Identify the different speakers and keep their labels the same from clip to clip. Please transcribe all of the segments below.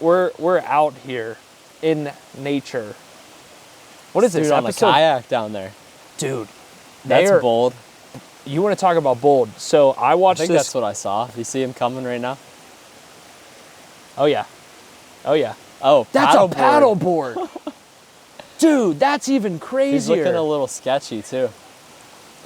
Speaker 1: We're out here in nature. What is this
Speaker 2: on a kayak down there?
Speaker 1: Dude,
Speaker 2: that's bold.
Speaker 1: You want to talk about bold? So I watched this.
Speaker 2: That's what I saw. You see him coming right now?
Speaker 1: Oh yeah.
Speaker 2: Oh,
Speaker 1: that's a paddleboard. Dude, that's even crazier.
Speaker 2: He's looking a little sketchy too.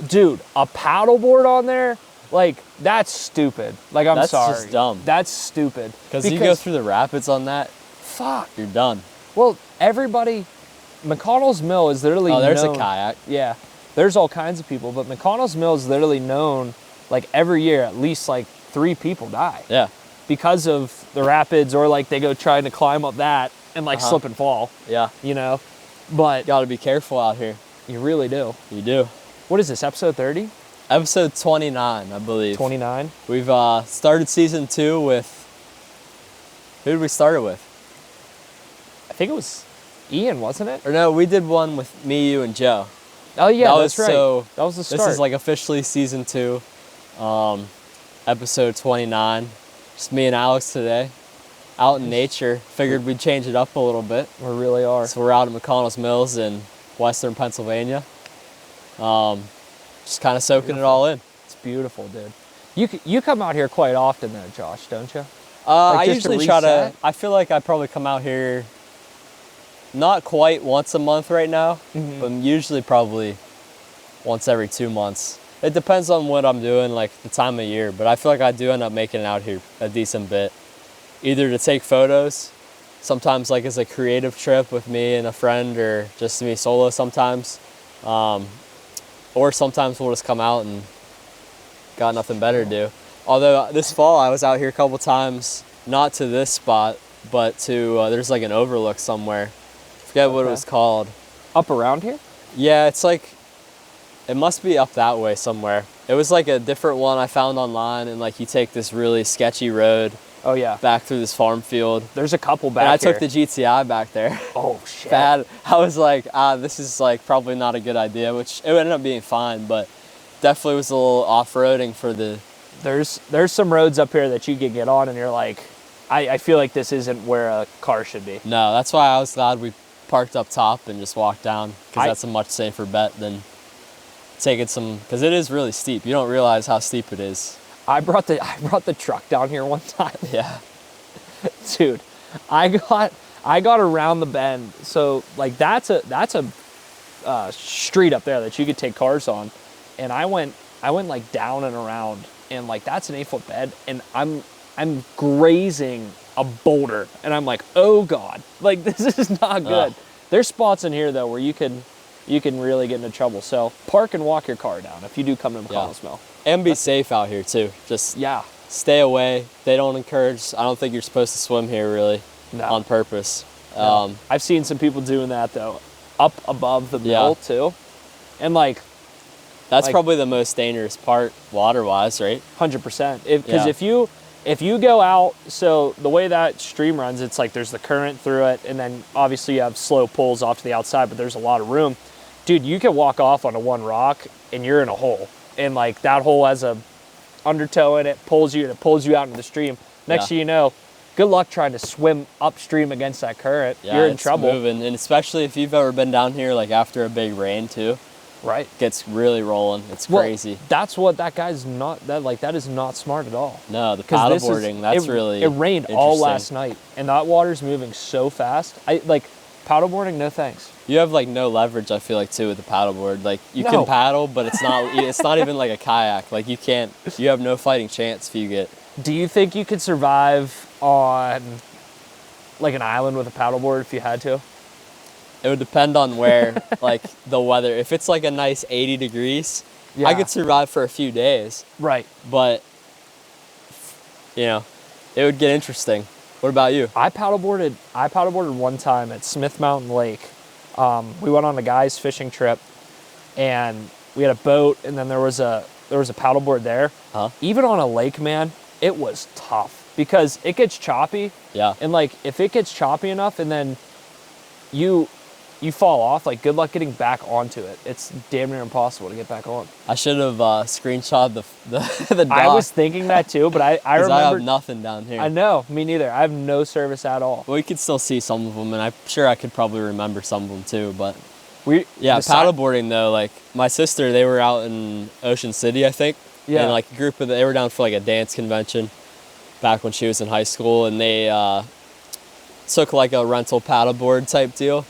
Speaker 1: Dude, a paddleboard on there? Like, that's stupid. Like, I'm sorry.
Speaker 2: That's just dumb.
Speaker 1: That's stupid.
Speaker 2: Because you go through the rapids on that,
Speaker 1: fuck,
Speaker 2: you're done.
Speaker 1: Well, McConnell's Mill is literally known.
Speaker 2: Oh, there's a kayak.
Speaker 1: Yeah, there's all kinds of people, but McConnell's Mill is literally known, like, every year at least, like, 3 people die.
Speaker 2: Yeah.
Speaker 1: Because of the rapids, or, like, they go trying to climb up that and, like, slip and fall.
Speaker 2: Yeah.
Speaker 1: You know? But
Speaker 2: you gotta be careful out here.
Speaker 1: You really do.
Speaker 2: You do.
Speaker 1: What is this, episode 30?
Speaker 2: Episode 29, I believe.
Speaker 1: 29?
Speaker 2: We've started season 2 with... Who did we start it with?
Speaker 1: I think it was Ian, wasn't it?
Speaker 2: Or no, we did one with me, you, and Joe.
Speaker 1: Oh yeah, that's right.
Speaker 2: So
Speaker 1: that was the start.
Speaker 2: This is like officially season 2, episode 29. Just me and Alex today. Out in nature. Figured we'd change it up a little bit.
Speaker 1: We really are.
Speaker 2: So we're out at McConnell's Mills in western Pennsylvania. Just kind of soaking it all in.
Speaker 1: It's beautiful, dude. You come out here quite often though, Josh, don't you?
Speaker 2: I usually try to, I feel like I probably come out here not quite once a month right now, but usually probably once every 2 months. It depends on what I'm doing, like the time of year, but I feel like I do end up making it out here a decent bit. Either to take photos, sometimes like as a creative trip with me and a friend, or just me solo sometimes. Or sometimes we'll just come out and got nothing better to do. Although this fall I was out here a couple times, not to this spot, but to, there's like an overlook somewhere. Forget what it was called.
Speaker 1: Up around here?
Speaker 2: Yeah, it's like, it must be up that way somewhere. It was like a different one I found online, and like you take this really sketchy road.
Speaker 1: Oh yeah.
Speaker 2: Back through this farm field.
Speaker 1: There's a couple back
Speaker 2: and I took the GTI back there.
Speaker 1: Oh shit.
Speaker 2: Bad. I was like, this is like probably not a good idea, which it ended up being fine, but definitely was a little off-roading for the...
Speaker 1: There's some roads up here that you can get on and you're like, I feel like this isn't where a car should be.
Speaker 2: No, that's why I was glad we parked up top and just walked down, because that's a much safer bet than taking some, because it is really steep. You don't realize how steep it is.
Speaker 1: I brought the truck down here one time.
Speaker 2: Yeah.
Speaker 1: Dude, I got around the bend. So like that's a street up there that you could take cars on. And I went like down and around, and like that's an 8-foot bed, and I'm grazing a boulder, and I'm like, oh God, like this is not good. There's spots in here though where you can really get into trouble. So park and walk your car down if you do come to McConnell's Mill.
Speaker 2: And be safe out here too. Just stay away. They don't encourage, I don't think you're supposed to swim here really on purpose.
Speaker 1: No. I've seen some people doing that though, up above the mill too. And like,
Speaker 2: that's probably the most dangerous part water-wise, right?
Speaker 1: 100%. Because if you go out, so the way that stream runs, it's like there's the current through it, and then obviously you have slow pulls off to the outside, but there's a lot of room. Dude, you can walk off onto one rock and you're in a hole. And like that hole has a undertow in it, pulls you out into the stream. Next thing you know, good luck trying to swim upstream against that current. You're in trouble.
Speaker 2: Moving, and especially if you've ever been down here like after a big rain too.
Speaker 1: Right.
Speaker 2: Gets really rolling. It's crazy.
Speaker 1: That's what that guy's not, that is not smart at all.
Speaker 2: No, the paddleboarding, that's really
Speaker 1: It rained all last night, and that water's moving so fast. Paddleboarding, no thanks.
Speaker 2: You have like no leverage, I feel like, too, with the paddleboard. Like you can paddle, but it's not even like a kayak. Like you have no fighting chance if you get.
Speaker 1: Do you think you could survive on like an island with a paddleboard if you had to?
Speaker 2: It would depend on where, like the weather. If it's like a nice 80 degrees, I could survive for a few days. Right. But, it would get interesting. What about you?
Speaker 1: I paddleboarded one time at Smith Mountain Lake. We went on a guy's fishing trip, and we had a boat, and then there was a paddleboard there. Even on a lake, man, it was tough because it gets choppy. Yeah. And like if it gets choppy enough, and then you fall off, like good luck getting back onto it. It's damn near impossible to get back on.
Speaker 2: I should have screenshot the dock.
Speaker 1: I was thinking that too, but I remember.
Speaker 2: I have nothing down here.
Speaker 1: I know, me neither. I have no service at all.
Speaker 2: Well, you could still see some of them, and I'm sure I could probably remember some of them too. But
Speaker 1: yeah,
Speaker 2: paddleboarding though, like my sister, they were out in Ocean City, I think.
Speaker 1: Yeah.
Speaker 2: And like a group of, they were down for like a dance convention back when she was in high school, and they took like a rental paddleboard type deal.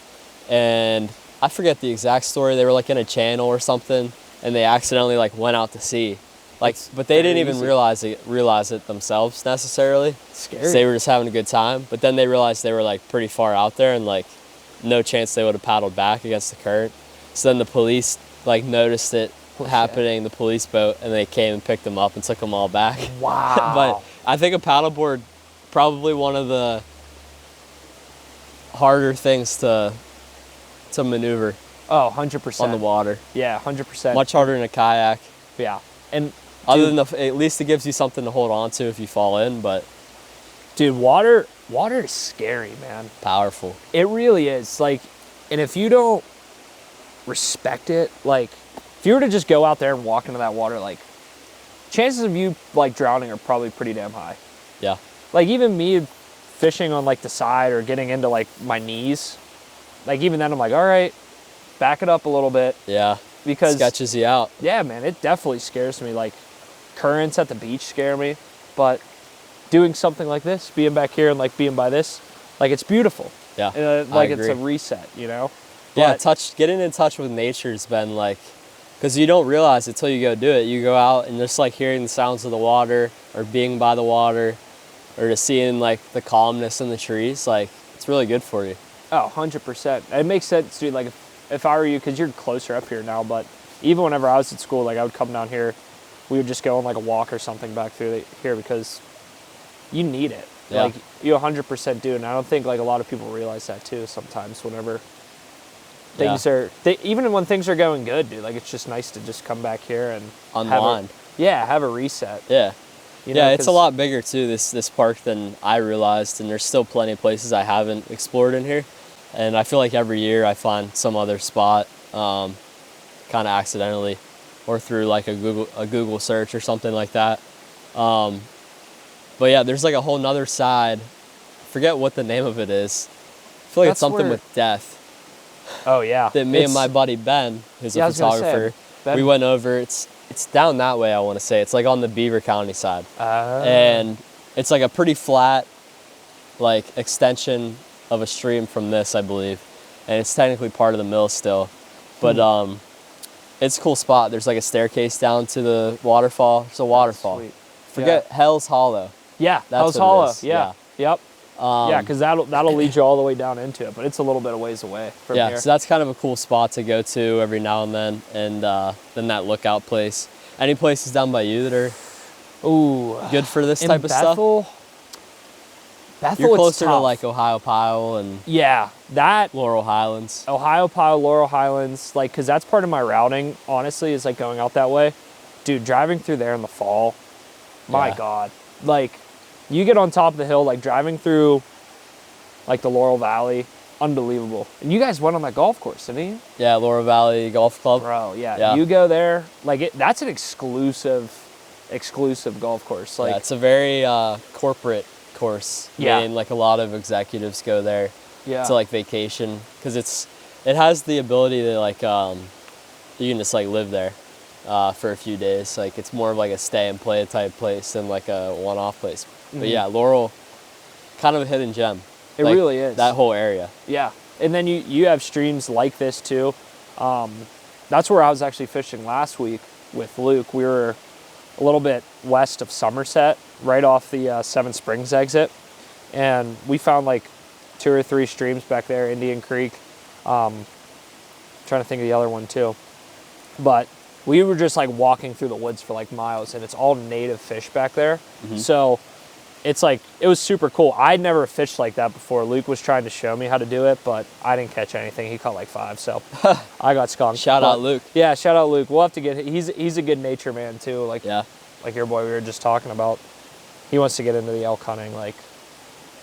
Speaker 2: And I forget the exact story. They were like in a channel or something, and they accidentally like went out to sea. Like, but they didn't even realize it themselves necessarily.
Speaker 1: Scary.
Speaker 2: So they were just having a good time. But then they realized they were like pretty far out there, and like no chance they would have paddled back against the current. So then the police like noticed it happening, the police boat, and they came and picked them up and took them all back.
Speaker 1: Wow.
Speaker 2: But I think a paddleboard probably one of the harder things to maneuver.
Speaker 1: Oh, 100%.
Speaker 2: On the water.
Speaker 1: Yeah, 100%.
Speaker 2: Much harder than a kayak.
Speaker 1: Yeah. And
Speaker 2: other than at least it gives you something to hold on to if you fall in, but
Speaker 1: dude, water is scary, man.
Speaker 2: Powerful.
Speaker 1: It really is. Like, and if you don't respect it, like if you were to just go out there and walk into that water, like chances of you like drowning are probably pretty damn high.
Speaker 2: Yeah.
Speaker 1: Like even me fishing on like the side or getting into like my knees, like even then I'm like, all right, back it up a little bit.
Speaker 2: Yeah.
Speaker 1: Because
Speaker 2: sketches you out.
Speaker 1: Yeah, man, it definitely scares me. Like currents at the beach scare me, but doing something like this, being back here and like being by this, like it's beautiful.
Speaker 2: Yeah.
Speaker 1: Like it's a reset, you know?
Speaker 2: Yeah, getting in touch with nature's been like, because you don't realize it till you go do it. You go out and just like hearing the sounds of the water or being by the water or just seeing like the calmness in the trees, like it's really good for you.
Speaker 1: Oh, 100%. It makes sense, dude. Like if I were you, because you're closer up here now, but even whenever I was at school, like I would come down here, we would just go on like a walk or something back through here because you need it.
Speaker 2: Yeah.
Speaker 1: Like you 100% do. And I don't think like a lot of people realize that too sometimes whenever things even when things are going good, dude, like it's just nice to just come back here and
Speaker 2: unwind.
Speaker 1: Have a reset.
Speaker 2: Yeah.
Speaker 1: You know,
Speaker 2: it's a lot bigger too, this park, than I realized, and there's still plenty of places I haven't explored in here. And I feel like every year I find some other spot, kind of accidentally, or through like a Google search or something like that. But yeah, there's like a whole nother side. Forget what the name of it is. I feel like it's something with death.
Speaker 1: Oh yeah.
Speaker 2: That me and my buddy Ben, who's a photographer, we went over. It's down that way, I want to say. It's like on the Beaver County side. And it's like a pretty flat, like extension of a stream from this, I believe. And it's technically part of the mill still. But it's a cool spot. There's like a staircase down to the waterfall. It's a waterfall.
Speaker 1: Sweet.
Speaker 2: Forget Hell's Hollow.
Speaker 1: Yeah,
Speaker 2: that's
Speaker 1: Hell's Hollow.
Speaker 2: Yeah.
Speaker 1: Yep. Because that'll lead you all the way down into it, but it's a little bit of ways away from here.
Speaker 2: So that's kind of a cool spot to go to every now and then. And then that lookout place. Any places down by you that are good for this type of stuff?
Speaker 1: Bethel,
Speaker 2: you're closer to like Ohio Pile and
Speaker 1: that
Speaker 2: Laurel Highlands.
Speaker 1: Ohio Pile, Laurel Highlands, like because that's part of my routing. Honestly, is like going out that way, dude. Driving through there in the fall, my God, like. You get on top of the hill, like driving through like the Laurel Valley, unbelievable. And you guys went on that golf course, didn't you?
Speaker 2: Yeah, Laurel Valley Golf Club.
Speaker 1: Bro, yeah. You go there, like that's an exclusive golf course. Like
Speaker 2: it's a very corporate course.
Speaker 1: Yeah.
Speaker 2: I mean, like a lot of executives go there to like vacation because it has the ability to like you can just like live there for a few days. Like it's more of like a stay and play type place than like a one-off place. But yeah, Laurel, kind of a hidden gem.
Speaker 1: It really is.
Speaker 2: That whole area.
Speaker 1: Yeah. And then you have streams like this too. That's where I was actually fishing last week with Luke. We were a little bit west of Somerset, right off the Seven Springs exit. And we found like 2 or 3 streams back there, Indian Creek. Trying to think of the other one too. But we were just like walking through the woods for like miles, and it's all native fish back there. So it's like, it was super cool. I'd never fished like that before. Luke was trying to show me how to do it, but I didn't catch anything. He caught like 5, so I got skunked.
Speaker 2: Shout out Luke.
Speaker 1: Yeah, shout out Luke. We'll have to get, he's a good nature man too. Like, like your boy we were just talking about. He wants to get into the elk hunting. Like,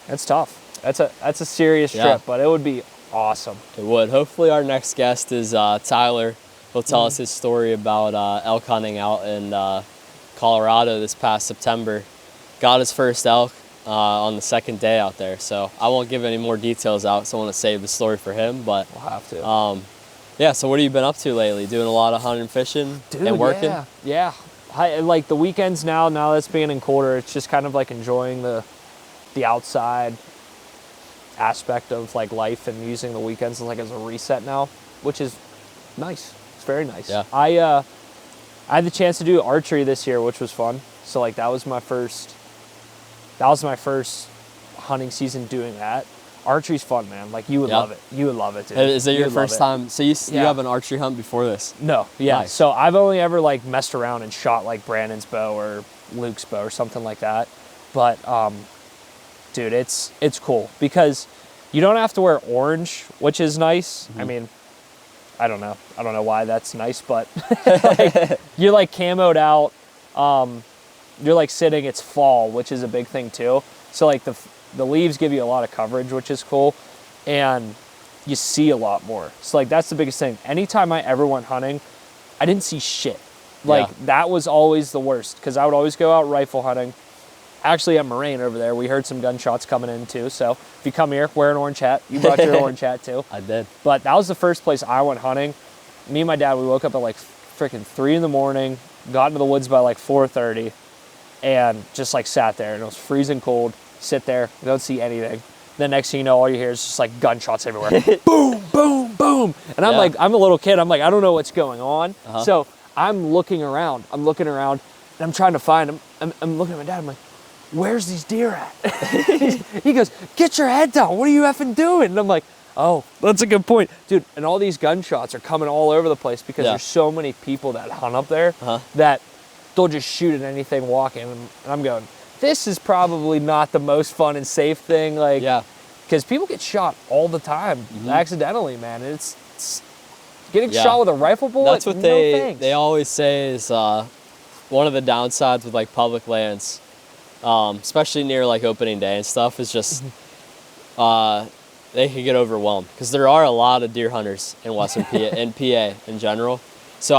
Speaker 1: it's tough. That's a serious trip, but it would be Awesome.
Speaker 2: It would. Hopefully our next guest is Tyler. He'll tell us his story about elk hunting out in Colorado this past September. Got his first elk on the second day out there. So I won't give any more details out, so I want to save the story for him. But
Speaker 1: We'll have to.
Speaker 2: yeah, so what have you been up to lately? Doing a lot of hunting and fishing and working?
Speaker 1: Yeah. Like the weekends now that it's being colder, it's just kind of like enjoying the outside aspect of like life and using the weekends like as a reset now, which is nice. It's very nice.
Speaker 2: Yeah.
Speaker 1: I had the chance to do archery this year, which was fun. So like that was my first hunting season doing that. Archery's fun, man. Like you would love it. You would love it, dude.
Speaker 2: Is it your first time? So you have an archery hunt before this?
Speaker 1: No, yeah.
Speaker 2: Nice.
Speaker 1: So I've only ever like messed around and shot like Brandon's bow or Luke's bow or something like that. But dude, it's cool because you don't have to wear orange, which is nice. I mean, I don't know why that's nice, but like, you're like camoed out. You're like sitting, it's fall, which is a big thing too. So like the leaves give you a lot of coverage, which is cool. And you see a lot more. So like that's the biggest thing. Anytime I ever went hunting, I didn't see shit. Like that was always the worst because I would always go out rifle hunting. Actually at Moraine over there, we heard some gunshots coming in too. So if you come here, wear an orange hat. You brought your orange hat too.
Speaker 2: I did.
Speaker 1: But that was the first place I went hunting. Me and my dad, we woke up at like freaking 3 a.m, got into the woods by like 4:30 and just like sat there and it was freezing cold. Sit there, don't see anything. The next thing you know, all you hear is just like gunshots everywhere. Boom, boom, boom. And I'm like, I'm a little kid. I'm like, I don't know what's going on. So I'm looking around. And I'm trying to find them. I'm looking at my dad. I'm like, where's these deer at? He goes, get your head down. What are you effing doing? And I'm like, oh, that's a good point. Dude, and all these gunshots are coming all over the place because there's so many people that hunt up there that they'll just shoot at anything walking. And I'm going, this is probably not the most fun and safe thing. Like, because people get shot all the time accidentally, man. And it's getting shot with a rifle bullet.
Speaker 2: That's what they always say is one of the downsides with like public lands, especially near like opening day and stuff, is just they can get overwhelmed because there are a lot of deer hunters in Western PA, in PA in general. So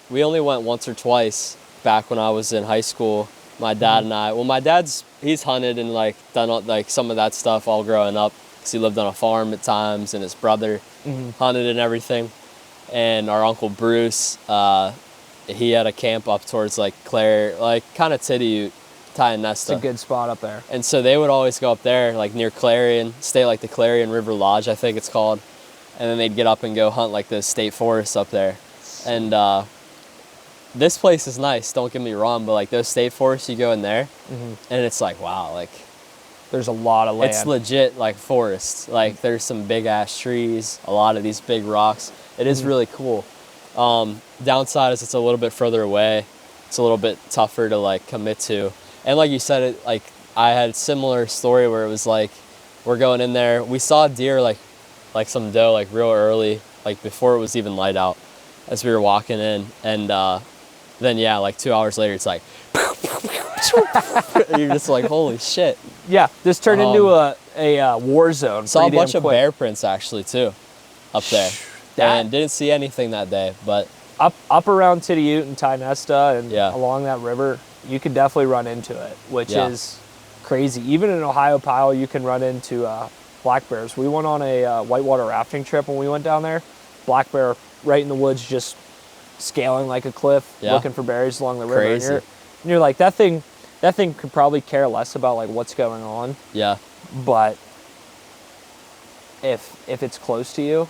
Speaker 2: we only went once or twice back when I was in high school. My dad and I, he's hunted and like done like some of that stuff all growing up because he lived on a farm at times and his brother hunted and everything. And our uncle Bruce, he had a camp up towards like Clare, like kind of Tidiute, Tionesta.
Speaker 1: It's a good spot up there.
Speaker 2: And so they would always go up there like near Clarion, stay like the Clarion River Lodge, I think it's called. And then they'd get up and go hunt like the state forests up there. And this place is nice, don't get me wrong, but like those state forests, you go in there and it's like, wow, like
Speaker 1: there's a lot of land.
Speaker 2: It's legit like forests. Like there's some big ass trees, a lot of these big rocks. It is really cool. Downside is it's a little bit further away. It's a little bit tougher to like commit to. And like you said, it like I had a similar story where it was like we're going in there, we saw deer like some doe like real early, like before it was even light out as we were walking in. And then like 2 hours later it's like you're just like, holy shit.
Speaker 1: Yeah, this turned into a war zone.
Speaker 2: Saw a bunch of bear prints actually too up there. And didn't see anything that day, but
Speaker 1: up around Tidiute and Tionesta and along that river, you could definitely run into it, which is crazy. Even in Ohio Pile, you can run into black bears. We went on a whitewater rafting trip when we went down there. Black bear right in the woods, just scaling like a cliff, looking for berries along the river.
Speaker 2: Crazy.
Speaker 1: And you're like, that thing could probably care less about like what's going on.
Speaker 2: Yeah.
Speaker 1: But if it's close to you,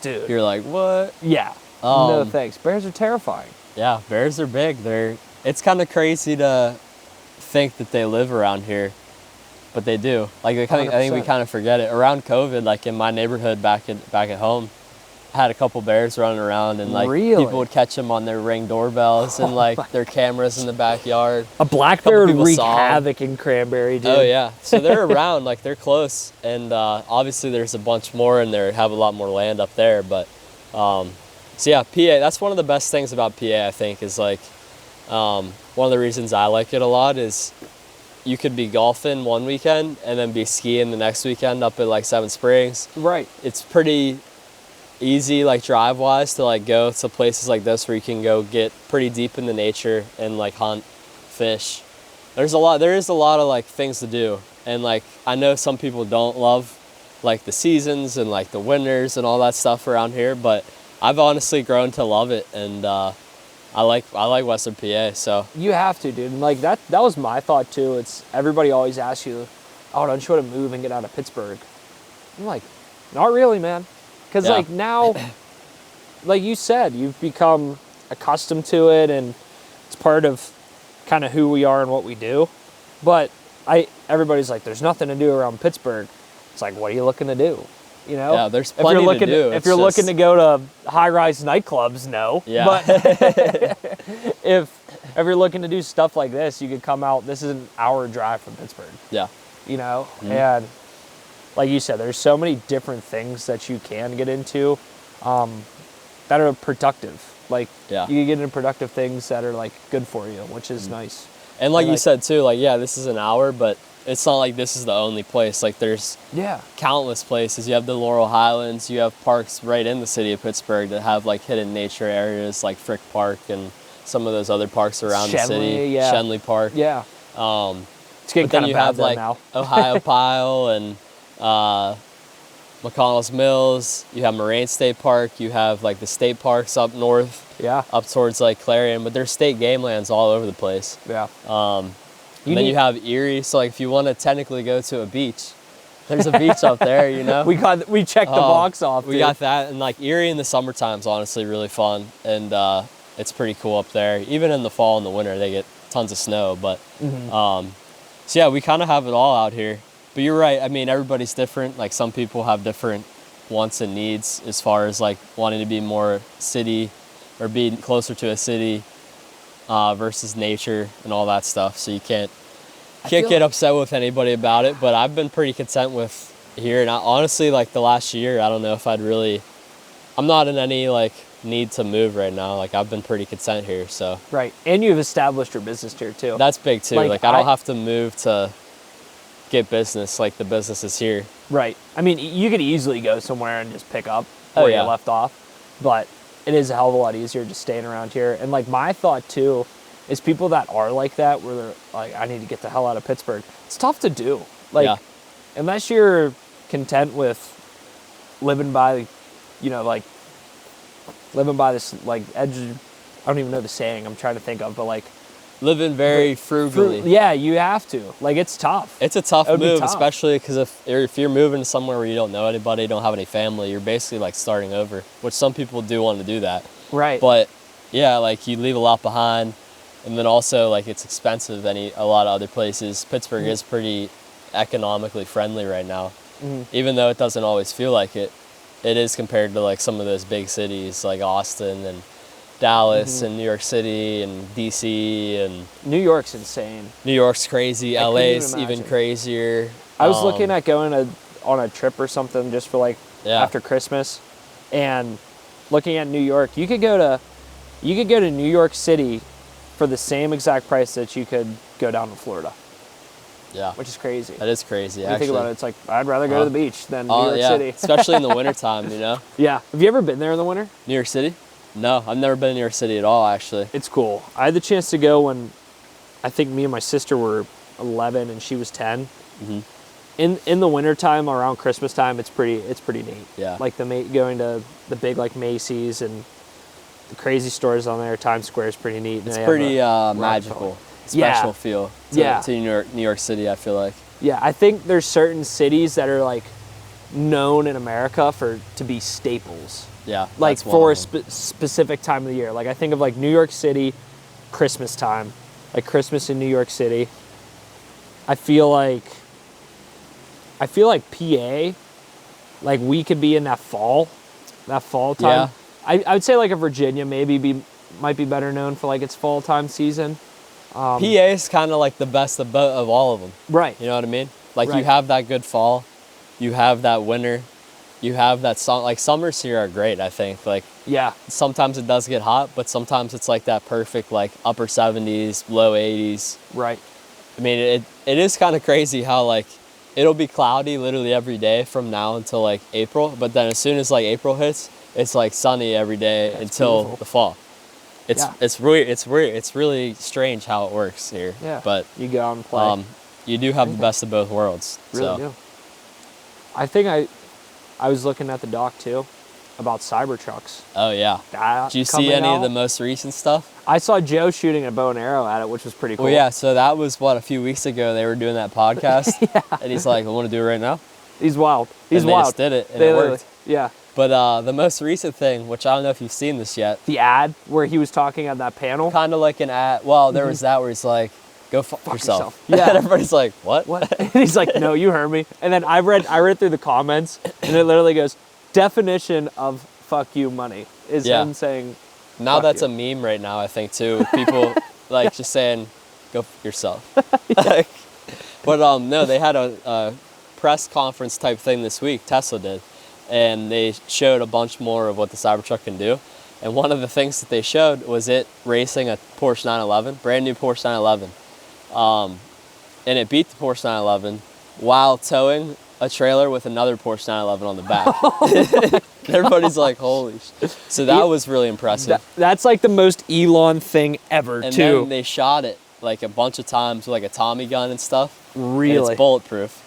Speaker 1: dude,
Speaker 2: you're like, what?
Speaker 1: Yeah. No thanks. Bears are terrifying.
Speaker 2: Yeah, bears are big. It's kind of crazy to think that they live around here, but they do. Like I think we kind of forget it. Around COVID, like in my neighborhood back at home, I had a couple bears running around, and like people would catch them on their Ring doorbells and like their cameras in the backyard.
Speaker 1: A black bear would wreak havoc in Cranberry, dude.
Speaker 2: Oh yeah, so they're around, like they're close, and obviously there's a bunch more, and they have a lot more land up there. But so yeah, PA. That's one of the best things about PA. I think is like one of the reasons I like it a lot is you could be golfing one weekend and then be skiing the next weekend up at like Seven Springs.
Speaker 1: Right.
Speaker 2: It's pretty easy, like drive wise, to like go to places like this where you can go get pretty deep into nature and like hunt, fish. There is a lot of like things to do. And like, I know some people don't love like the seasons and like the winters and all that stuff around here, but I've honestly grown to love it. And, I like Western PA, so.
Speaker 1: You have to, dude. And like that was my thought too. It's everybody always asks you, oh, don't you want to move and get out of Pittsburgh? I'm like, not really, man. Because
Speaker 2: Yeah.
Speaker 1: like now, like you said, you've become accustomed to it and it's part of kind of who we are and what we do. But everybody's like, there's nothing to do around Pittsburgh. It's like, what are you looking to do? You know?
Speaker 2: Yeah, there's plenty to do.
Speaker 1: If you're looking to go to high-rise nightclubs, no.
Speaker 2: Yeah.
Speaker 1: But if you're looking to do stuff like this, you could come out. This is an hour drive from Pittsburgh.
Speaker 2: Yeah.
Speaker 1: You know? And like you said, there's so many different things that you can get into that are productive. Like, you can get into productive things that are, like, good for you, which is nice.
Speaker 2: And like you said, too, like, yeah, this is an hour, but it's not like this is the only place. Like, there's countless places. You have the Laurel Highlands. You have parks right in the city of Pittsburgh that have, like, hidden nature areas, like Frick Park and some of those other parks around the city.
Speaker 1: Yeah.
Speaker 2: Shenley Park.
Speaker 1: Yeah. It's getting kind of bad
Speaker 2: have,
Speaker 1: there
Speaker 2: like,
Speaker 1: now.
Speaker 2: Ohio Pile and McConnell's Mills. You have Moraine State Park. You have, like, the state parks up north.
Speaker 1: Yeah.
Speaker 2: Up towards, like, Clarion. But there's state game lands all over the place.
Speaker 1: Yeah.
Speaker 2: And then you have Erie, so like if you want to technically go to a beach, there's a beach up there, you know.
Speaker 1: We checked the box off.
Speaker 2: We got that, and like Erie in the summertime is honestly really fun, and it's pretty cool up there. Even in the fall and the winter, they get tons of snow. But so yeah, we kind of have it all out here. But you're right. I mean, everybody's different. Like some people have different wants and needs as far as like wanting to be more city or be closer to a city. Versus nature and all that stuff. So you can't get upset with anybody about it, but I've been pretty content with here. And honestly, like the last year, I don't know if I'm not in any like need to move right now. Like I've been pretty content here, so.
Speaker 1: Right, and you've established your business here too.
Speaker 2: That's big too. Like I don't have to move to get business, like the business is here.
Speaker 1: Right. I mean, you could easily go somewhere and just pick up where you left off, but it is a hell of a lot easier just staying around here. And like my thought too is people that are like that, where they're like, I need to get the hell out of Pittsburgh. It's tough to do. Like, unless you're content with living by, you know, like living by this like edge. I don't even know the saying I'm trying to think of, but like
Speaker 2: living very frugally.
Speaker 1: Yeah, you have to. Like it's tough.
Speaker 2: It's a tough move, especially because if you're moving to somewhere where you don't know anybody, don't have any family, you're basically like starting over, which some people do want to do that.
Speaker 1: Right.
Speaker 2: But yeah, like you leave a lot behind, and then also like it's expensive. A lot of other places, Pittsburgh is pretty economically friendly right now, even though it doesn't always feel like it. It is compared to like some of those big cities like Austin and Dallas and New York City and DC and
Speaker 1: New York's insane.
Speaker 2: New York's crazy. LA's even crazier.
Speaker 1: I was looking at going on a trip or something just for like after Christmas, and looking at New York. You could go to New York City for the same exact price that you could go down to Florida.
Speaker 2: Yeah,
Speaker 1: which is crazy.
Speaker 2: That is crazy.
Speaker 1: When you think about it, it's like I'd rather go to the beach than New York City,
Speaker 2: especially in the wintertime. You know.
Speaker 1: Yeah. Have you ever been there in the winter?
Speaker 2: New York City? No, I've never been in New York City at all, actually.
Speaker 1: It's cool. I had the chance to go when I think me and my sister were 11 and she was 10. In the wintertime, around Christmas time, it's pretty neat.
Speaker 2: Yeah.
Speaker 1: Like going to the big like Macy's and the crazy stores on there. Times Square is pretty neat.
Speaker 2: It's pretty magical, special feel to New York City, I feel like.
Speaker 1: Yeah, I think there's certain cities that are like known in America to be staples.
Speaker 2: Yeah,
Speaker 1: like for a specific time of the year. Like I think of like New York City, Christmas time, like Christmas in New York City. I feel like PA, like we could be in that fall time.
Speaker 2: Yeah.
Speaker 1: I would say like a Virginia might be better known for like its fall time season.
Speaker 2: PA is kind of like the best of all of them.
Speaker 1: Right.
Speaker 2: You know what I mean? Like you have that good fall, you have that winter. You have that song, like summers here are great, I think. Like, sometimes it does get hot, but sometimes it's like that perfect, like upper 70s, low 80s.
Speaker 1: Right.
Speaker 2: I mean, it is kind of crazy how like it'll be cloudy literally every day from now until like April, but then as soon as like April hits, it's like sunny every day until
Speaker 1: beautiful.
Speaker 2: the fall.
Speaker 1: Yeah.
Speaker 2: It's weird. It's really strange how it works here.
Speaker 1: Yeah.
Speaker 2: But
Speaker 1: you go out and play.
Speaker 2: You do have the best of both worlds.
Speaker 1: Really do. I think I was looking at the doc too about Cybertrucks.
Speaker 2: Oh yeah.
Speaker 1: That
Speaker 2: Did you see any of the most recent stuff?
Speaker 1: I saw Joe shooting a bow and arrow at it, which was pretty cool.
Speaker 2: Well, yeah. So that was a few weeks ago. They were doing that podcast, and he's like, "I want to do it right now."
Speaker 1: He's wild. He's
Speaker 2: and
Speaker 1: wild.
Speaker 2: They just did it, and it worked.
Speaker 1: Yeah.
Speaker 2: But the most recent thing, which I don't know if you've seen this yet.
Speaker 1: The ad where he was talking at that panel.
Speaker 2: Kind of like an ad. Well, there was that where he's like, "Go fuck yourself."
Speaker 1: Yeah.
Speaker 2: And everybody's like, "What?"
Speaker 1: And he's like, "No, you heard me." And then I read through the comments, and it literally goes, "Definition of fuck you money is him saying."
Speaker 2: Now that's a meme right now, I think too. People like just saying, "Go fuck yourself." But no, they had a press conference type thing this week. Tesla did. And they showed a bunch more of what the Cybertruck can do. And one of the things that they showed was it racing a Porsche 911, brand new Porsche 911. And it beat the Porsche 911 while towing a trailer with another Porsche 911 on the back. Everybody's like, holy shit. So that was really impressive.
Speaker 1: That's like the most Elon thing ever,
Speaker 2: and
Speaker 1: too.
Speaker 2: And then they shot it like a bunch of times with like a Tommy gun and stuff.
Speaker 1: Really?
Speaker 2: And it's bulletproof.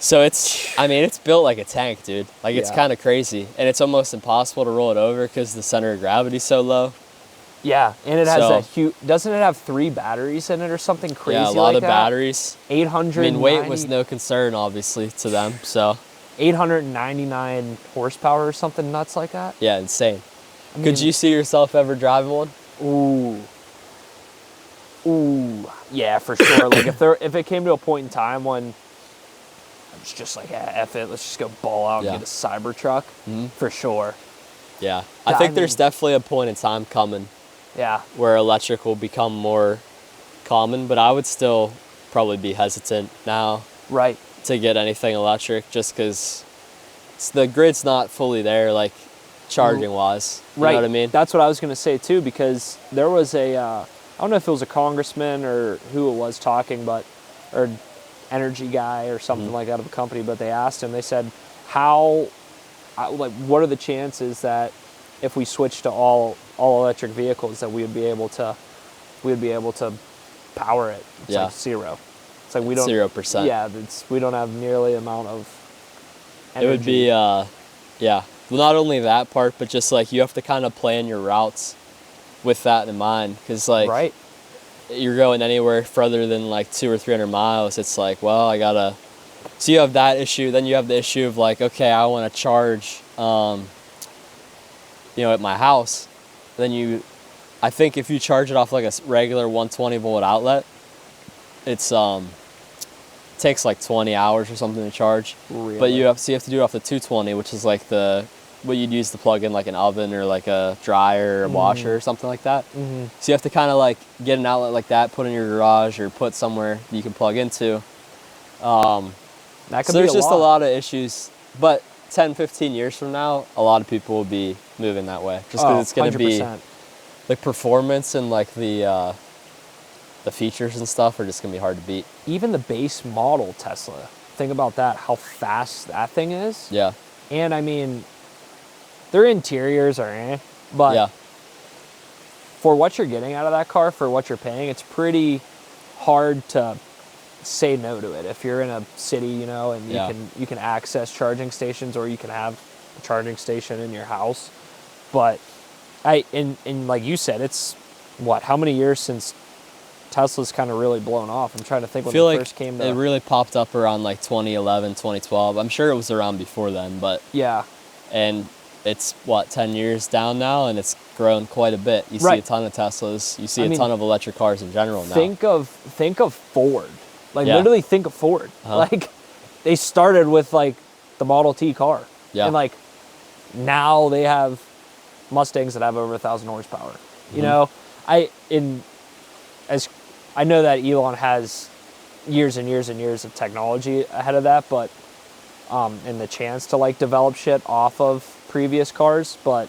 Speaker 2: So it's built like a tank, dude. Like it's kind of crazy. And it's almost impossible to roll it over because the center of gravity's so low.
Speaker 1: Yeah, and it has that huge, doesn't it have 3 batteries in it or something crazy like that?
Speaker 2: Yeah, a lot of batteries.
Speaker 1: 800.
Speaker 2: I mean, weight was no concern, obviously, to them, so.
Speaker 1: 899 horsepower or something nuts like that?
Speaker 2: Yeah, insane. Could you see yourself ever driving one?
Speaker 1: Ooh, yeah, for sure. Like if it came to a point in time when it's just like, F it, let's just go ball out and get a Cybertruck, for sure.
Speaker 2: Yeah, I think there's definitely a point in time coming where electric will become more common, but I would still probably be hesitant now to get anything electric just because the grid's not fully there, like charging wise. You know what I mean?
Speaker 1: That's what I was going to say too, because there was I don't know if it was a congressman or who it was talking, or energy guy or something like that of a company, but they asked him, they said, what are the chances that if we switch to all electric vehicles that we would be able to power it? It's like 0. It's like we don't
Speaker 2: 0%.
Speaker 1: Yeah, we don't have nearly the amount of energy.
Speaker 2: It would be well, not only that part, but just like you have to kind of plan your routes with that in mind, because like you're going anywhere further than like 200 or 300 miles. It's like, well, I gotta. So you have that issue. Then you have the issue of like, okay, I want to charge, at my house. Then I think if you charge it off like a regular 120 volt outlet, it's takes like 20 hours or something to charge.
Speaker 1: Really?
Speaker 2: But you have to do it off the 220, which is like what you'd use to plug in like an oven or like a dryer or a washer or something like that. So you have to kind of like get an outlet like that, put in your garage or put somewhere you can plug into. So there's just a lot of issues, but 10, 15 years from now, a lot of people will be moving that way just because it's going to be like performance and like the features and stuff are just going to be hard to beat.
Speaker 1: Even the base model Tesla, think about that, how fast that thing is.
Speaker 2: Yeah.
Speaker 1: And I mean, their interiors are but for what you're getting out of that car, for what you're paying, it's pretty hard to say no to it. If you're in a city, and you can access charging stations, or you can have a charging station in your house. But and like you said, it's how many years since Tesla's kind of really blown off? I'm trying to think when it first came to...
Speaker 2: It really popped up around like 2011, 2012. I'm sure it was around before then, but...
Speaker 1: Yeah.
Speaker 2: And it's, 10 years down now, and it's grown quite a bit. You see a ton of Teslas. You see a ton of electric cars in general now.
Speaker 1: Think of Ford. Literally think of Ford. Like, they started with, the Model T car.
Speaker 2: Yeah.
Speaker 1: And, now they have Mustangs that have over 1,000 horsepower. You know? I know that Elon has years and years and years of technology ahead of that, but and the chance to develop shit off of previous cars, but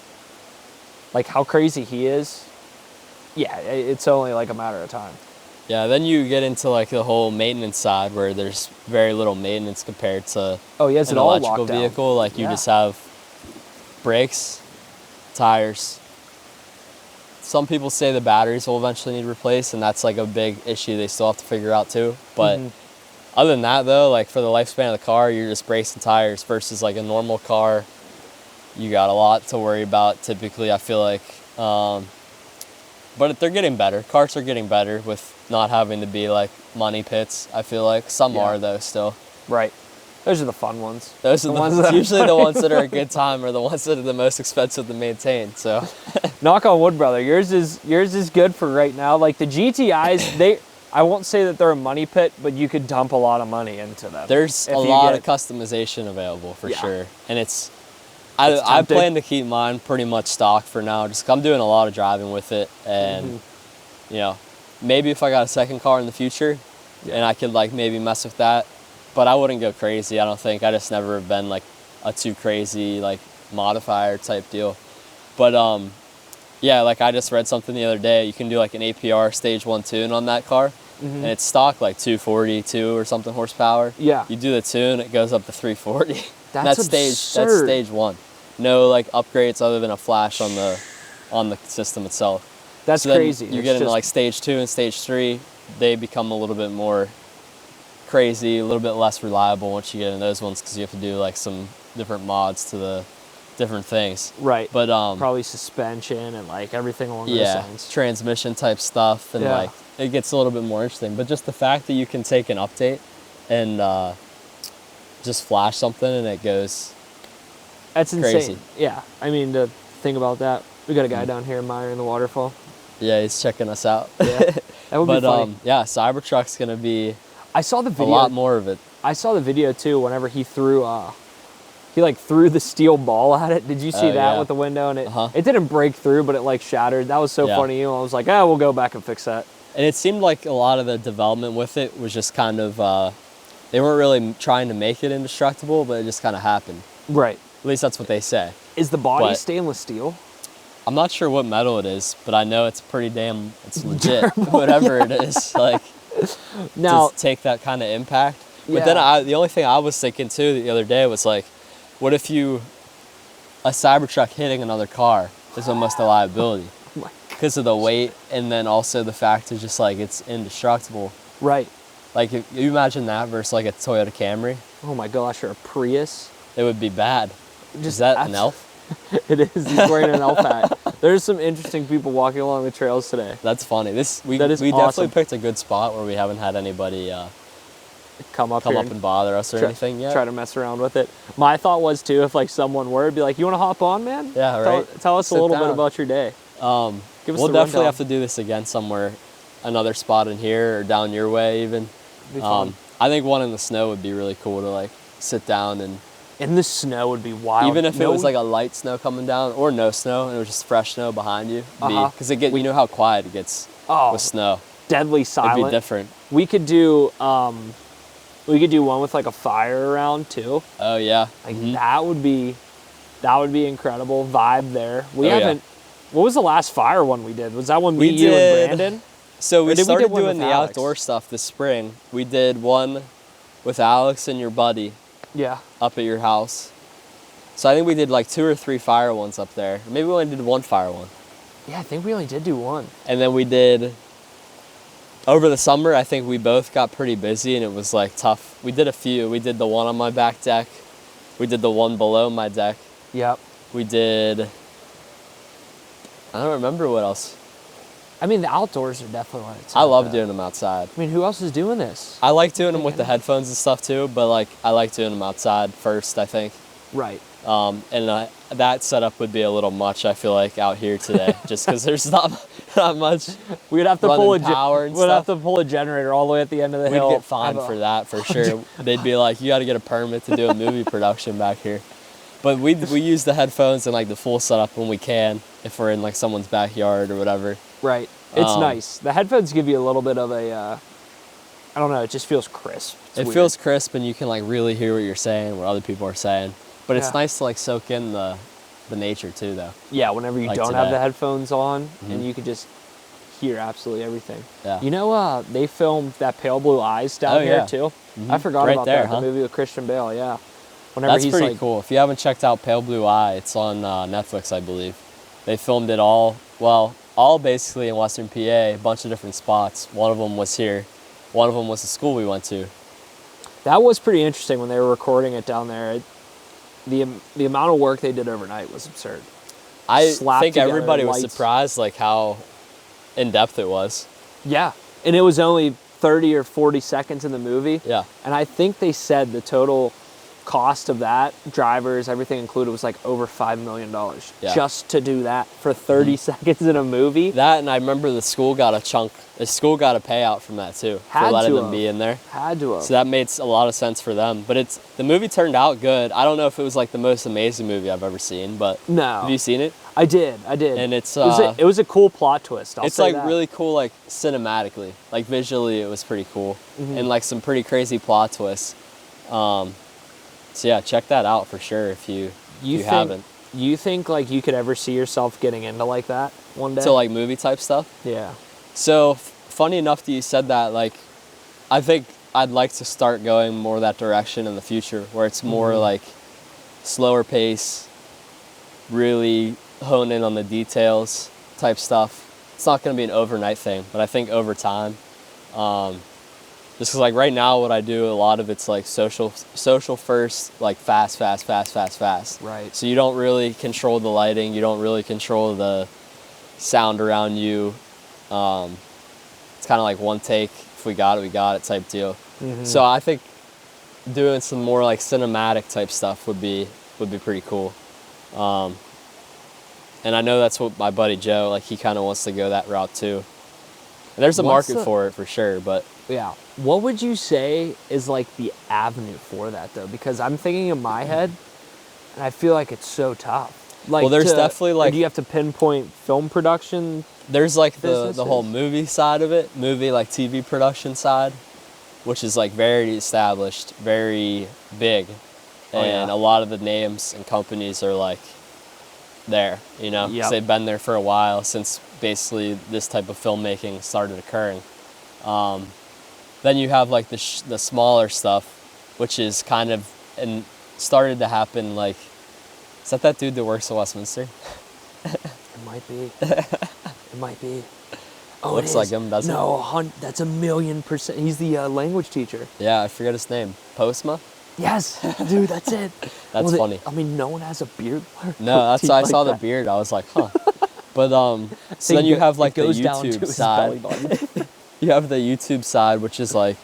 Speaker 1: how crazy he is, it's only a matter of time.
Speaker 2: Yeah, then you get into like the whole maintenance side where there's very little maintenance compared to
Speaker 1: Oh, yeah, it's
Speaker 2: an
Speaker 1: all
Speaker 2: electrical
Speaker 1: locked down.
Speaker 2: vehicle. Like you just have brakes, tires. Some people say the batteries will eventually need replaced, and that's like a big issue they still have to figure out too. But other than that though, like for the lifespan of the car, you're just brakes and tires versus like a normal car. You got a lot to worry about typically, I feel like. But they're getting better. Cars are getting better with not having to be like money pits, I feel like. Some are though still.
Speaker 1: Right. Those are the fun ones.
Speaker 2: Those are the ones usually the ones that are a good time are the ones that are the most expensive to maintain. So
Speaker 1: knock on wood, brother. Yours is good for right now. Like the GTIs, I won't say that they're a money pit, but you could dump a lot of money into them.
Speaker 2: There's a lot of customization available for sure. And I plan to keep mine pretty much stock for now, just 'cause I'm doing a lot of driving with it. And, you know, maybe if I got a second car in the future and I could like maybe mess with that, but I wouldn't go crazy, I don't think. I just never have been like a too crazy like modifier type deal. But yeah, like I just read something the other day, you can do like an APR stage 1 tune on that car. And it's stock like 242 or something horsepower. Yeah. You do the tune, it goes up to 340. That's absurd. That's stage 1. No like upgrades other than a flash on the system itself.
Speaker 1: That's
Speaker 2: so
Speaker 1: crazy.
Speaker 2: You get into like stage 2 and stage 3, they become a little bit more crazy, a little bit less reliable once you get in those ones because you have to do like some different mods to the different things.
Speaker 1: Right.
Speaker 2: But
Speaker 1: probably suspension and like everything along those lines.
Speaker 2: Transmission type stuff and like it gets a little bit more interesting. But just the fact that you can take an update and just flash something and it goes
Speaker 1: that's insane.
Speaker 2: Crazy.
Speaker 1: Yeah. I mean, to think about that, we got a guy down here admiring the waterfall.
Speaker 2: Yeah, he's checking us out.
Speaker 1: Yeah, that would be funny.
Speaker 2: Yeah, Cybertruck's gonna be.
Speaker 1: I saw the video.
Speaker 2: A lot more of it.
Speaker 1: I saw the video too. Whenever he threw, threw the steel ball at it. Did you see that with the window? And it didn't break through, but it like shattered. That was so funny. I was like, we'll go back and fix that.
Speaker 2: And it seemed like a lot of the development with it was just kind of, they weren't really trying to make it indestructible, but it just kind of happened.
Speaker 1: Right.
Speaker 2: At least that's what they say.
Speaker 1: Is the body stainless steel?
Speaker 2: I'm not sure what metal it is, but I know it's pretty it's legit, whatever it is. Like,
Speaker 1: now,
Speaker 2: to take that kind of impact. But then the only thing I was thinking too the other day was like, what if a Cybertruck hitting another car is almost a liability because of the weight and then also the fact is just like it's indestructible. Right. Like if you imagine that versus like a Toyota Camry.
Speaker 1: Oh my gosh, or a Prius.
Speaker 2: It would be bad. Is that an elf?
Speaker 1: It is. He's wearing an elf hat. There's some interesting people walking along the trails today.
Speaker 2: That's funny. We definitely picked a good spot where we haven't had anybody
Speaker 1: come up
Speaker 2: and bother us or anything yet.
Speaker 1: Try to mess around with it. My thought was too, if like someone were, it'd be like, you want to hop on, man?
Speaker 2: Yeah, right.
Speaker 1: Tell us a little bit about your day.
Speaker 2: We'll definitely have to do this again somewhere, another spot in here or down your way even.
Speaker 1: Be fun.
Speaker 2: I think one in the snow would be really cool to like sit down and.
Speaker 1: In the snow would be wild.
Speaker 2: Even if it was like a light snow coming down or no snow and it was just fresh snow behind you. Because you know how quiet it gets with snow.
Speaker 1: Deadly silent.
Speaker 2: It'd be different.
Speaker 1: We could do one with like a fire around too.
Speaker 2: Oh yeah.
Speaker 1: Like that would be incredible vibe there. We haven't. What was the last fire one we did? Was that one you and Brandon?
Speaker 2: So we started doing the outdoor stuff this spring. We did one with Alex and your buddy.
Speaker 1: Yeah.
Speaker 2: Up at your house. So I think we did like 2 or 3 fire ones up there. Maybe we only did 1 fire one.
Speaker 1: Yeah, I think we only did do 1.
Speaker 2: And then we did, over the summer, I think we both got pretty busy and it was like tough. We did a few. We did the one on my back deck. We did the one below my deck.
Speaker 1: Yep.
Speaker 2: We did, I don't remember what else.
Speaker 1: I mean, the outdoors are definitely when it's
Speaker 2: I love doing them outside.
Speaker 1: I mean, who else is doing this?
Speaker 2: I like doing them with the headphones and stuff too, but like I like doing them outside first, I think.
Speaker 1: Right.
Speaker 2: And that setup would be a little much, I feel like, out here today, just because there's not much.
Speaker 1: We'd have to pull
Speaker 2: have
Speaker 1: to pull a generator all the way at the end of the hill.
Speaker 2: We'd get fined for that for sure. They'd be like, you got to get a permit to do a movie production back here. But we use the headphones and like the full setup when we can, if we're in like someone's backyard or whatever.
Speaker 1: Right. It's nice. The headphones give you a little bit of a, I don't know, it just feels crisp.
Speaker 2: It feels crisp and you can like really hear what you're saying, what other people are saying. But it's nice to like soak in the nature too though.
Speaker 1: Yeah, whenever you don't have the headphones on and you can just hear absolutely everything.
Speaker 2: Yeah.
Speaker 1: You know, they filmed that Pale Blue Eyes down here too. I forgot
Speaker 2: Right
Speaker 1: about
Speaker 2: there,
Speaker 1: that.
Speaker 2: huh?
Speaker 1: The movie with Christian Bale. Yeah. Whenever
Speaker 2: That's
Speaker 1: he's
Speaker 2: pretty
Speaker 1: like,
Speaker 2: cool. If you haven't checked out Pale Blue Eye, it's on Netflix, I believe. They filmed it all basically in Western PA, a bunch of different spots. One of them was here. One of them was the school we went to.
Speaker 1: that was pretty interesting when they were recording it down there. The amount of work they did overnight was absurd.
Speaker 2: I
Speaker 1: Slapped
Speaker 2: think
Speaker 1: together
Speaker 2: everybody was
Speaker 1: lights.
Speaker 2: surprised like how in depth it was.
Speaker 1: Yeah, and it was only 30 or 40 seconds in the movie.
Speaker 2: Yeah.
Speaker 1: And I think they said the total cost of that, drivers, everything included, was like over $5 million just to do that for 30 seconds in a movie.
Speaker 2: That, and I remember the school got a payout from that too, for letting them be in there.
Speaker 1: Had to have.
Speaker 2: So that made a lot of sense for them. But the movie turned out good. I don't know if it was like the most amazing movie I've ever seen, but
Speaker 1: No.
Speaker 2: have you seen it?
Speaker 1: I did.
Speaker 2: And it
Speaker 1: was a cool plot twist.
Speaker 2: It's like really cool, like cinematically, like visually, it was pretty cool, and like some pretty crazy plot twists. So yeah, check that out for sure if you haven't.
Speaker 1: You think like you could ever see yourself getting into like that one day?
Speaker 2: So like movie type stuff.
Speaker 1: Yeah.
Speaker 2: So funny enough that you said that. Like, I think I'd like to start going more that direction in the future, where it's more like slower pace, really hone in on the details type stuff. It's not going to be an overnight thing, but I think over time, just 'cause like right now what I do, a lot of it's like social first, like fast.
Speaker 1: Right.
Speaker 2: So you don't really control the lighting, you don't really control the sound around you. It's kind of like one take, if we got it type deal. So I think doing some more like cinematic type stuff would be pretty cool. And I know that's what my buddy Joe, like he kind of wants to go that route too. And there's a market for it for sure, but
Speaker 1: yeah. What would you say is like the avenue for that though? Because I'm thinking in my head, and I feel like it's so tough. Like,
Speaker 2: well, there's definitely like,
Speaker 1: do you have to pinpoint film production?
Speaker 2: There's like the whole movie side of it, like TV production side, which is like very established, very big, and a lot of the names and companies are like there, you know, 'cause they've been there for a while since basically this type of filmmaking started occurring. Then you have like the smaller stuff, which is kind of and started to happen. Like, is that dude that works at Westminster?
Speaker 1: It might be. It might be. Oh,
Speaker 2: looks like him, doesn't it?
Speaker 1: No, that's 1,000,000%. He's the language teacher.
Speaker 2: Yeah, I forget his name. Postma?
Speaker 1: Yes, dude, that's it.
Speaker 2: That's funny.
Speaker 1: I mean, no one has a beard.
Speaker 2: No, that's why I saw the beard. I was like, huh. But so then you have like the YouTube side. You have the YouTube side, which is like,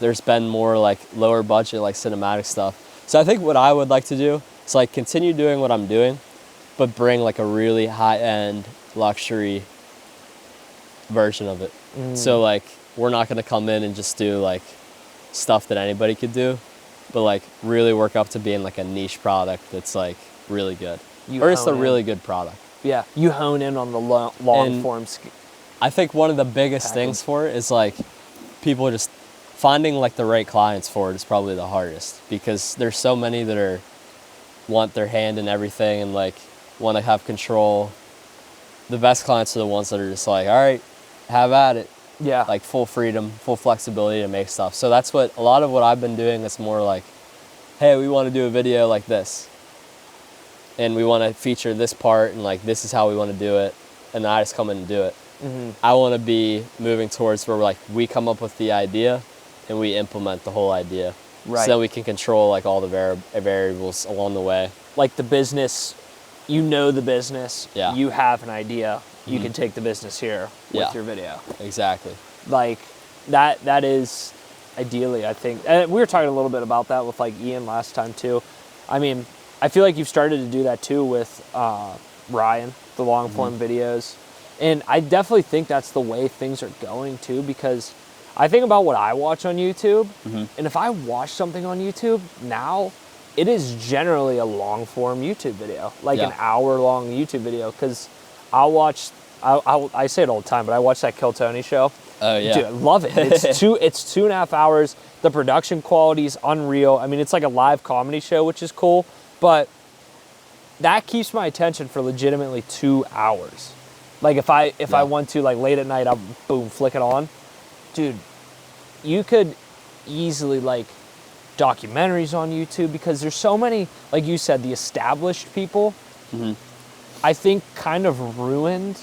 Speaker 2: there's been more like lower budget, like cinematic stuff. So I think what I would like to do is like continue doing what I'm doing, but bring like a really high-end luxury version of it. So like, we're not gonna come in and just do like stuff that anybody could do, but like really work up to being like a niche product that's like really good. Or just a really good product.
Speaker 1: Yeah, you hone in on the long form.
Speaker 2: I think one of the biggest things for it is like people just finding like the right clients for it is probably the hardest, because there's so many that want their hand in everything and like want to have control. The best clients are the ones that are just like, all right, have at it.
Speaker 1: Yeah.
Speaker 2: Like full freedom, full flexibility to make stuff. So that's a lot of what I've been doing is more like, hey, we want to do a video like this. And we want to feature this part, and like this is how we want to do it. And then I just come in and do it. I want to be moving towards where like we come up with the idea and we implement the whole idea. Right. So then we can control like all the variables along the way. Like
Speaker 1: the business, you know the business.
Speaker 2: Yeah.
Speaker 1: You have an idea. You can take the business here with your video.
Speaker 2: Exactly.
Speaker 1: Like that is ideally, I think. And we were talking a little bit about that with like Ian last time too. I mean, I feel like you've started to do that too with Ryan, the long form videos. And I definitely think that's the way things are going too, because I think about what I watch on YouTube, and if I watch something on YouTube now, it is generally a long form YouTube video, like an hour-long YouTube video, because I'll watch, I say it all the time, but I watch that Kill Tony show.
Speaker 2: Oh yeah.
Speaker 1: Dude, I love it. It's 2.5 hours. The production quality is unreal. I mean, it's like a live comedy show, which is cool, but that keeps my attention for legitimately 2 hours. Like if I
Speaker 2: Yeah.
Speaker 1: want to, like late at night, I'll boom, flick it on. Dude, you could easily like documentaries on YouTube, because there's so many, like you said, the established people, I think kind of ruined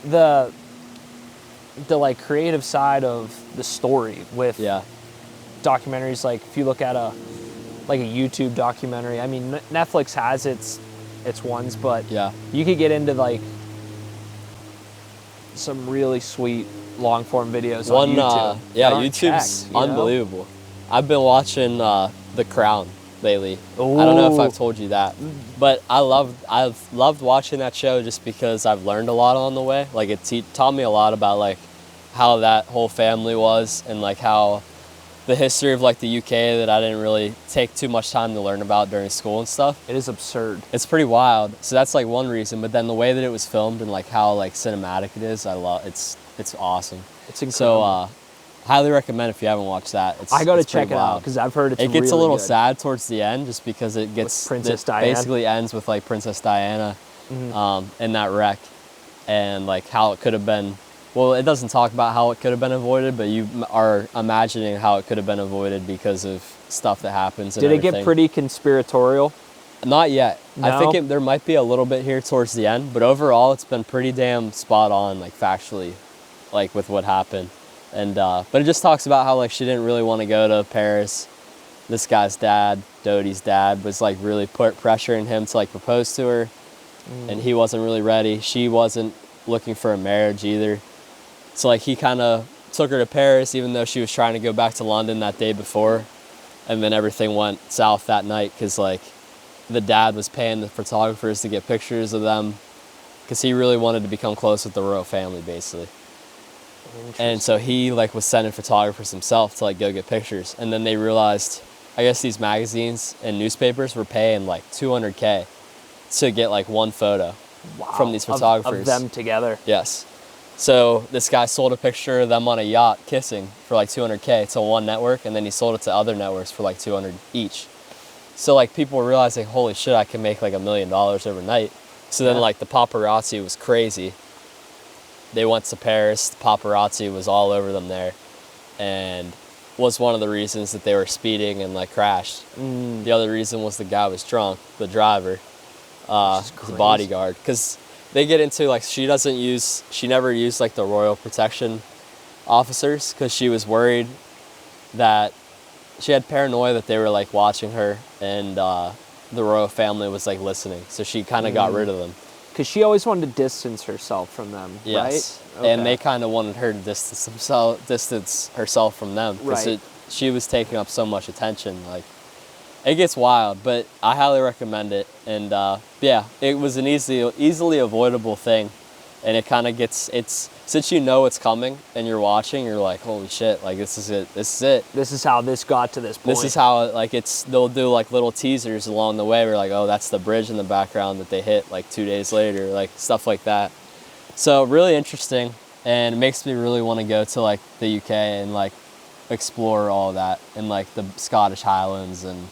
Speaker 1: the like creative side of the story with
Speaker 2: Yeah.
Speaker 1: documentaries. Like if you look at a YouTube documentary, I mean, Netflix has its ones, but
Speaker 2: Yeah.
Speaker 1: you could get into like some really sweet long form videos on YouTube.
Speaker 2: Yeah,
Speaker 1: that aren't
Speaker 2: YouTube's
Speaker 1: checked, you know?
Speaker 2: unbelievable. I've been watching The Crown lately. I don't know if I've told you that, but I've loved watching that show just because I've learned a lot on the way. Like it taught me a lot about like how that whole family was, and like how the history of like the UK that I didn't really take too much time to learn about during school and stuff.
Speaker 1: It is absurd.
Speaker 2: It's pretty wild. So that's like one reason, but then the way that it was filmed and like how like cinematic it is, I love it's awesome.
Speaker 1: It's incredible.
Speaker 2: So highly recommend if you haven't watched that.
Speaker 1: I got to
Speaker 2: it's pretty
Speaker 1: check it out
Speaker 2: wild.
Speaker 1: because I've heard it's
Speaker 2: It gets
Speaker 1: really
Speaker 2: a little
Speaker 1: good.
Speaker 2: sad towards the end just because it gets
Speaker 1: Princess
Speaker 2: it
Speaker 1: Diana.
Speaker 2: basically ends with like Princess Diana in that wreck, and like how it could have been. Well, it doesn't talk about how it could have been avoided, but you are imagining how it could have been avoided because of stuff that happens. And
Speaker 1: Did it
Speaker 2: everything.
Speaker 1: get pretty conspiratorial?
Speaker 2: Not yet.
Speaker 1: No?
Speaker 2: I think there might be a little bit here towards the end, but overall it's been pretty damn spot on, like factually, like with what happened. And but it just talks about how like she didn't really want to go to Paris. This guy's dad, Dodie's dad, was like really pressuring him to like propose to her, and he wasn't really ready. She wasn't looking for a marriage either. So like he kind of took her to Paris, even though she was trying to go back to London that day before, and then everything went south that night because like the dad was paying the photographers to get pictures of them because he really wanted to become close with the royal family basically. And so he like was sending photographers himself to like go get pictures, and then they realized, I guess these magazines and newspapers were paying like $200K to get like one photo from these photographers.
Speaker 1: Of them together.
Speaker 2: Yes. So this guy sold a picture of them on a yacht kissing for like $200K to one network, and then he sold it to other networks for like $200 each. So like people were realizing, holy shit, I can make like $1 million overnight. So then like the paparazzi was crazy. They went to Paris, the paparazzi was all over them there, and was one of the reasons that they were speeding and like crashed. The other reason was the guy was drunk, the driver, the bodyguard, because they get into like she never used like the royal protection officers because she was worried that she had paranoia that they were like watching her, and the royal family was like listening, so she kind of got rid of them.
Speaker 1: Because she always wanted to distance herself from them,
Speaker 2: Yes.
Speaker 1: right? Okay.
Speaker 2: And they kind of wanted her to distance herself from them because
Speaker 1: Right.
Speaker 2: she was taking up so much attention. Like, it gets wild, but I highly recommend it. And yeah, it was an easily avoidable thing, and it kind of it's since you know it's coming and you're watching, you're like, holy shit, like this is it.
Speaker 1: This is how this got to this point.
Speaker 2: This is how like they'll do like little teasers along the way. We're like, oh, that's the bridge in the background that they hit like 2 days later, like stuff like that. So really interesting, and it makes me really want to go to like the UK and like explore all of that, and like the Scottish Highlands and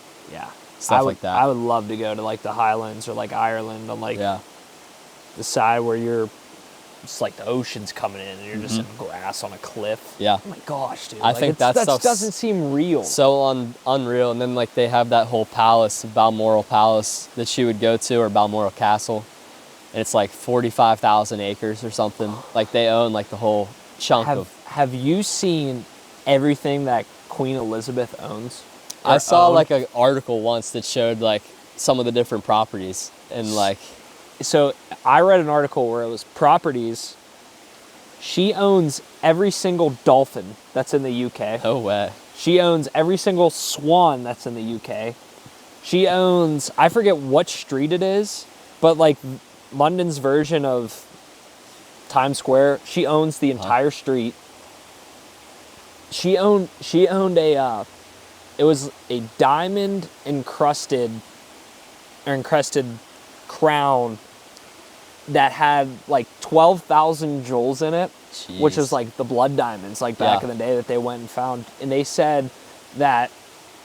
Speaker 2: stuff like that.
Speaker 1: I would love to go to like the Highlands or like Ireland on like the side where it's like the ocean's coming in and you're just in grass on a cliff.
Speaker 2: Yeah.
Speaker 1: Oh my gosh, dude.
Speaker 2: I think that stuff
Speaker 1: doesn't seem real.
Speaker 2: So unreal. And then like they have that whole palace, Balmoral Palace, that she would go to, or Balmoral Castle. And it's like 45,000 acres or something. Like they own like the whole chunk
Speaker 1: Have you seen everything that Queen Elizabeth owns?
Speaker 2: I saw like an article once that showed like some of the different properties, and like.
Speaker 1: So I read an article where it was properties. She owns every single dolphin that's in the UK.
Speaker 2: No way.
Speaker 1: She owns every single swan that's in the UK. She owns, I forget what street it is, but like London's version of Times Square, she owns the entire street. She owned it was a diamond encrusted crown that had like 12,000 jewels in it.
Speaker 2: Jeez.
Speaker 1: Which is like the blood diamonds, like back in the day that they went and found. And they said that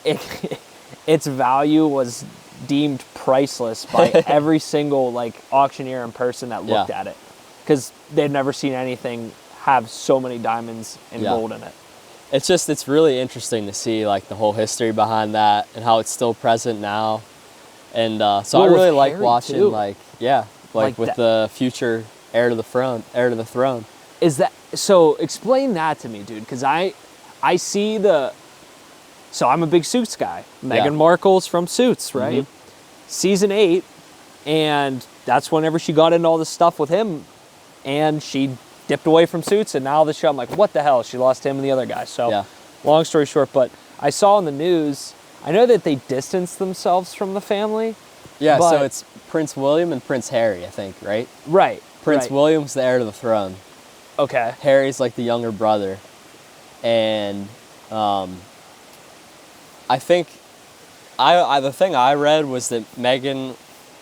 Speaker 1: its value was deemed priceless by every single like auctioneer and person that looked at it. because they've never seen anything have so many diamonds and gold in it.
Speaker 2: It's really interesting to see like the whole history behind that and how it's still present now. And so I really like watching too. Like with the future heir to the throne.
Speaker 1: Is that so? Explain that to me, dude, because I see so I'm a big Suits guy. Meghan Markle's from Suits, right? Mm-hmm. Season 8, and that's whenever she got into all this stuff with him, and she dipped away from Suits, and now the show, I'm like, what the hell? She lost him and the other guy. So, long story short, but I saw in the news, I know that they distanced themselves from the family.
Speaker 2: Yeah, so it's Prince William and Prince Harry, I think, right?
Speaker 1: Right.
Speaker 2: Prince William's the heir to the throne.
Speaker 1: Okay.
Speaker 2: Harry's like the younger brother. And I think the thing I read was that Meghan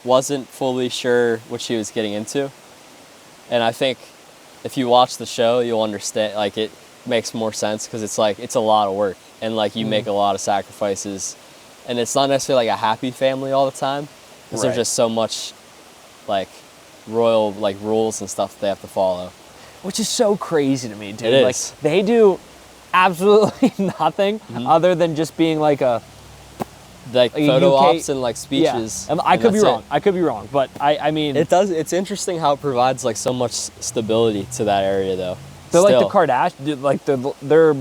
Speaker 2: wasn't fully sure what she was getting into. And I think if you watch the show, you'll understand, like, it makes more sense because it's like, it's a lot of work and like you make a lot of sacrifices, and it's not necessarily like a happy family all the time because there's just so much like royal like rules and stuff they have to follow.
Speaker 1: Which is so crazy to me, dude.
Speaker 2: It is.
Speaker 1: Like, they do absolutely nothing other than just being like
Speaker 2: like photo ops and like speeches.
Speaker 1: Yeah. I could be wrong. I could be wrong, but I mean,
Speaker 2: it does. It's interesting how it provides like so much stability to that area, though.
Speaker 1: They're like the Kardashians. Like they're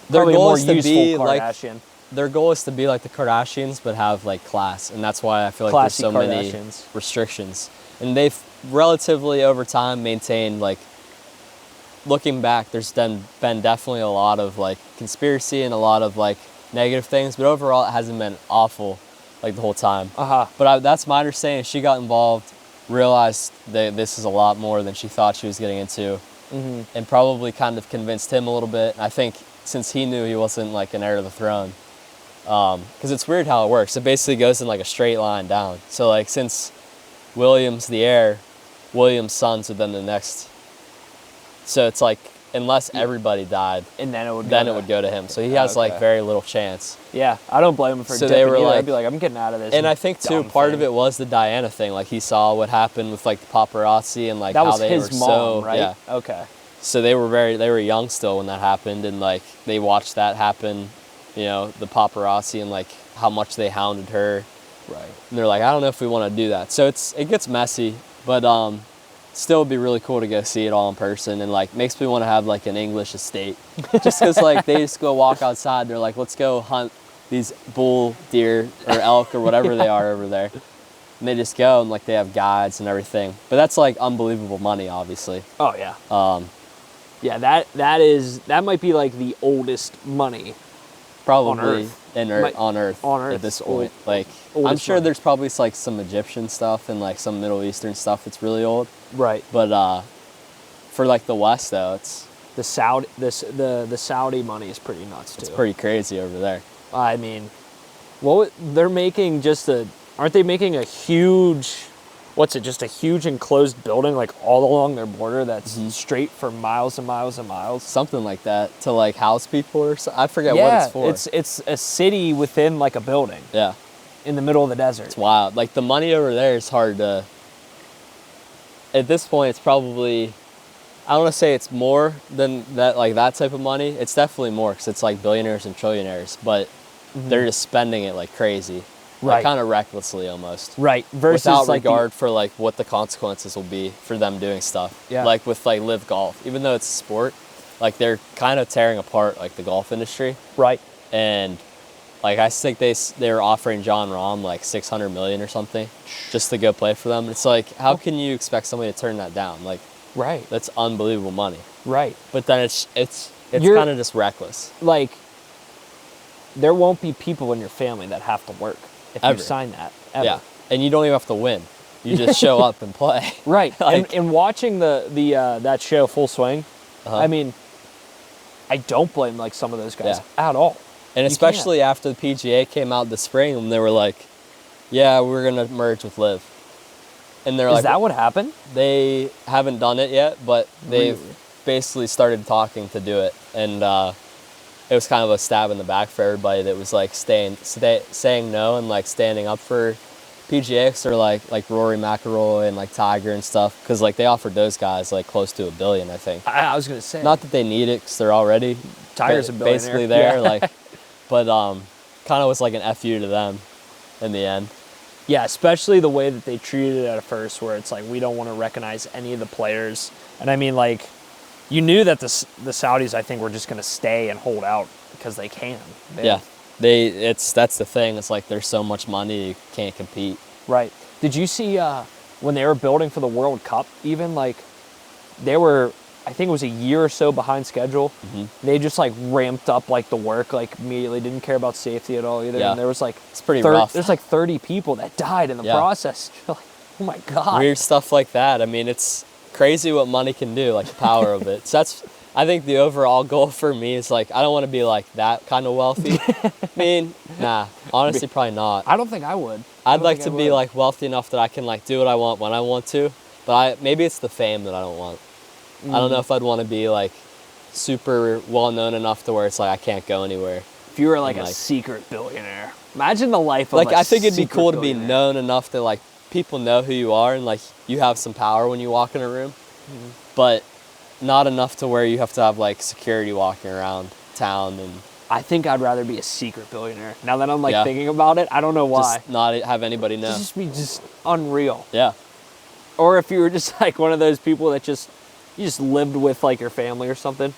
Speaker 2: their goal is to be
Speaker 1: Kardashian.
Speaker 2: Like, their goal is to be like the Kardashians, but have like class, and that's why I feel like
Speaker 1: Classy
Speaker 2: there's so many restrictions. And they've relatively over time maintained, like, looking back, there's been definitely a lot of like conspiracy and a lot of like negative things, but overall it hasn't been awful like the whole time. But that's my understanding. She got involved, realized that this is a lot more than she thought she was getting into, and probably kind of convinced him a little bit. And I think since he knew he wasn't like an heir to the throne, because it's weird how it works. It basically goes in like a straight line down. So like since William's the heir, William's sons would then the next. So it's like, unless everybody died,
Speaker 1: and then it would
Speaker 2: go to him. So he has like very little chance.
Speaker 1: Yeah, I don't blame him for.
Speaker 2: So they were like,
Speaker 1: I'd be like, I'm getting out of this.
Speaker 2: And I think too, part of it was the Diana thing. Like he saw what happened with like the paparazzi and like
Speaker 1: that
Speaker 2: how
Speaker 1: was
Speaker 2: they
Speaker 1: his
Speaker 2: were
Speaker 1: mom, right? Yeah. Okay.
Speaker 2: So they were young still when that happened, and like they watched that happen. You know, the paparazzi and like how much they hounded her.
Speaker 1: Right. And
Speaker 2: they're like, I don't know if we want to do that. So it gets messy, but still would be really cool to go see it all in person, and like makes me want to have like an English estate, just because like they just go walk outside. They're like, let's go hunt these bull, deer, or elk or whatever they are over there, and they just go and like they have guides and everything. But that's like unbelievable money, obviously.
Speaker 1: Oh yeah. Yeah, that might be like the oldest money.
Speaker 2: Probably on Earth at this point. Like, I'm sure there's probably like some Egyptian stuff and like some Middle Eastern stuff that's really old.
Speaker 1: Right.
Speaker 2: But for like the West though, it's
Speaker 1: the Saudi money is pretty nuts too.
Speaker 2: It's pretty crazy over there.
Speaker 1: I mean, they're making aren't they making a huge, just a huge enclosed building like all along their border that's straight for miles and miles and miles?
Speaker 2: Something like that, to like house people or something. I forget what it's for.
Speaker 1: It's a city within like a building.
Speaker 2: Yeah.
Speaker 1: In the middle of the desert.
Speaker 2: It's wild. Like the money over there is hard to, at this point it's probably, I don't want to say it's more than that, like that type of money. It's definitely more because it's like billionaires and trillionaires, but they're just spending it like crazy. Like, kind of recklessly almost.
Speaker 1: Right. Versus
Speaker 2: without
Speaker 1: like
Speaker 2: regard for like what the consequences will be for them doing stuff.
Speaker 1: Yeah.
Speaker 2: Like with like Live Golf, even though it's a sport, like they're kind of tearing apart like the golf industry.
Speaker 1: Right.
Speaker 2: And like I think they were offering John Rahm like $600 million or something just to go play for them. It's like, how can you expect somebody to turn that down? Like,
Speaker 1: right.
Speaker 2: That's unbelievable money.
Speaker 1: Right.
Speaker 2: But then it's kind of just reckless.
Speaker 1: Like, there won't be people in your family that have to work. If you sign that, ever.
Speaker 2: Yeah, and you don't even have to win. You just show up and play.
Speaker 1: Right.
Speaker 2: Like,
Speaker 1: and watching the that show Full Swing, I mean, I don't blame like some of those guys at all.
Speaker 2: And especially after the PGA came out this spring, and they were like, "Yeah, we're gonna merge with Live." And they're like,
Speaker 1: "Is that what happened?"
Speaker 2: They haven't done it yet, but they've basically started talking to do it, and it was kind of a stab in the back for everybody that was like saying no and like standing up for PGX or like Rory McIlroy and like Tiger and stuff, because like they offered those guys like close to $1 billion, I think.
Speaker 1: I was gonna say,
Speaker 2: not that they need it because they're already
Speaker 1: Tiger's a billionaire.
Speaker 2: basically there,
Speaker 1: Yeah.
Speaker 2: like, but kind of was like an FU to them in the end.
Speaker 1: Yeah, especially the way that they treated it at first, where it's like, we don't want to recognize any of the players. And I mean, like, you knew that the Saudis, I think, were just going to stay and hold out because they can.
Speaker 2: Yeah, that's the thing. It's like there's so much money, you can't compete.
Speaker 1: Right. Did you see when they were building for the World Cup, even, like, they were, I think it was a year or so behind schedule. They just, like, ramped up, like, the work, like, immediately. Didn't care about safety at all either.
Speaker 2: Yeah.
Speaker 1: And there was, like,
Speaker 2: it's pretty rough.
Speaker 1: There's, like, 30 people that died in the process. You're like, oh, my God.
Speaker 2: Weird stuff like that. I mean, it's crazy what money can do, like the power of it. So that's, I think the overall goal for me is, like, I don't want to be, like, that kind of wealthy. I mean, nah, honestly, probably not.
Speaker 1: I don't think I would.
Speaker 2: I'd like to be, like, wealthy enough that I can, like, do what I want when I want to. But maybe it's the fame that I don't want. I don't know if I'd want to be, like, super well-known enough to where it's like I can't go anywhere.
Speaker 1: If you were, like, a secret billionaire. Imagine the life of,
Speaker 2: like,
Speaker 1: I
Speaker 2: think it'd be cool to be known enough that, like, people know who you are and, like, you have some power when you walk in a room. But not enough to where you have to have, like, security walking around town. And
Speaker 1: I think I'd rather be a secret billionaire. Now that I'm, like, thinking about it, I don't know why.
Speaker 2: Just not have anybody know.
Speaker 1: Just be just unreal.
Speaker 2: Yeah.
Speaker 1: Or if you were just, like, one of those people that you just lived with, like, your family or something.